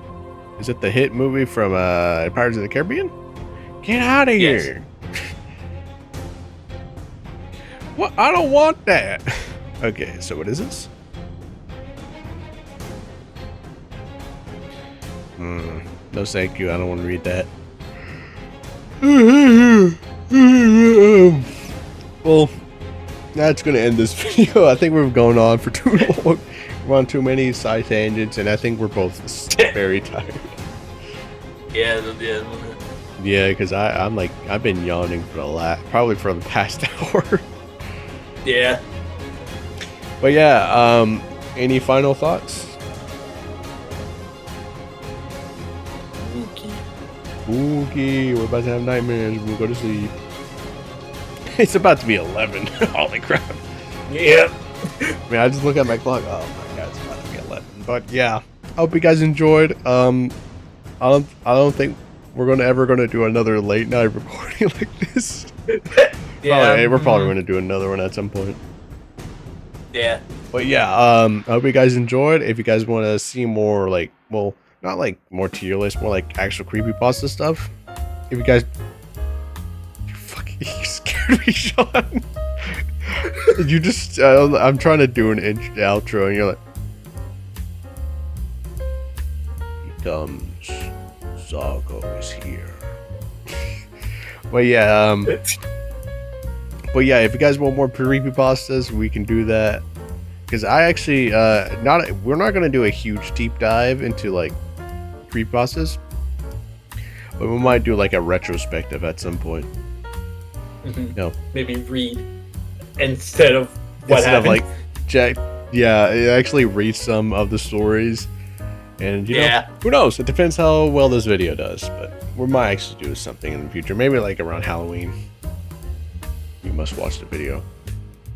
Is it the hit movie from Pirates of the Caribbean? Get out of here! What? I don't want that. Okay, so what is this? No, thank you. I don't want to read that. Well, that's going to end this video. I think we're going on for too long. We're on too many side tangents, and I think we're both very tired. Yeah, because I've been yawning for probably for the past hour. Yeah. But yeah, any final thoughts? Spooky. We're about to have nightmares. We'll go to sleep. It's about to be 11. Holy crap. Yep. I mean, I just look at my clock. Oh my god, it's about to be 11. But yeah, I hope you guys enjoyed. I don't think we're ever gonna do another late night recording like this. Yeah. We're probably gonna do another one at some point. Yeah. But yeah, I hope you guys enjoyed. If you guys want to see more, like, well, not like more tier list, more like actual creepypasta stuff. If you guys, you scared me, Sean. You just, I'm trying to do an outro, and you're like, here comes Zago is here. But yeah, if you guys want more creepypastas, we can do that. Because I actually, we're not going to do a huge deep dive into, like, creepypastas. But we might do, like, a retrospective at some point. No. Maybe read instead of what happened. Like, Jack, actually read some of the stories. And, you know, who knows? It depends how well this video does. But we might actually do something in the future. Maybe, like, around Halloween. You must watch the video.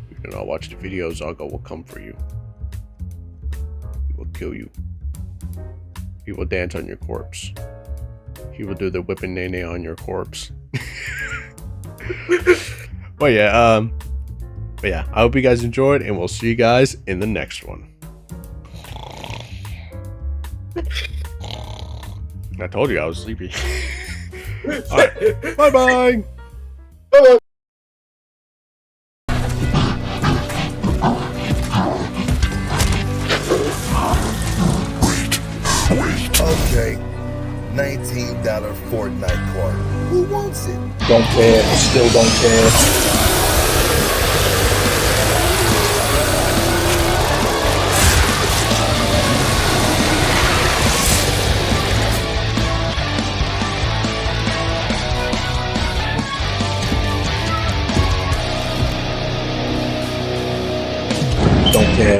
If you do not watch the video, Zago will come for you. He will kill you. He will dance on your corpse. He will do the whipping nay nay on your corpse. But yeah, I hope you guys enjoyed, and we'll see you guys in the next one. I told you I was sleepy. Alright, bye-bye! Bye-bye! Okay, $19 Fortnite card. Who wants it? Don't care. Still don't care. Don't care.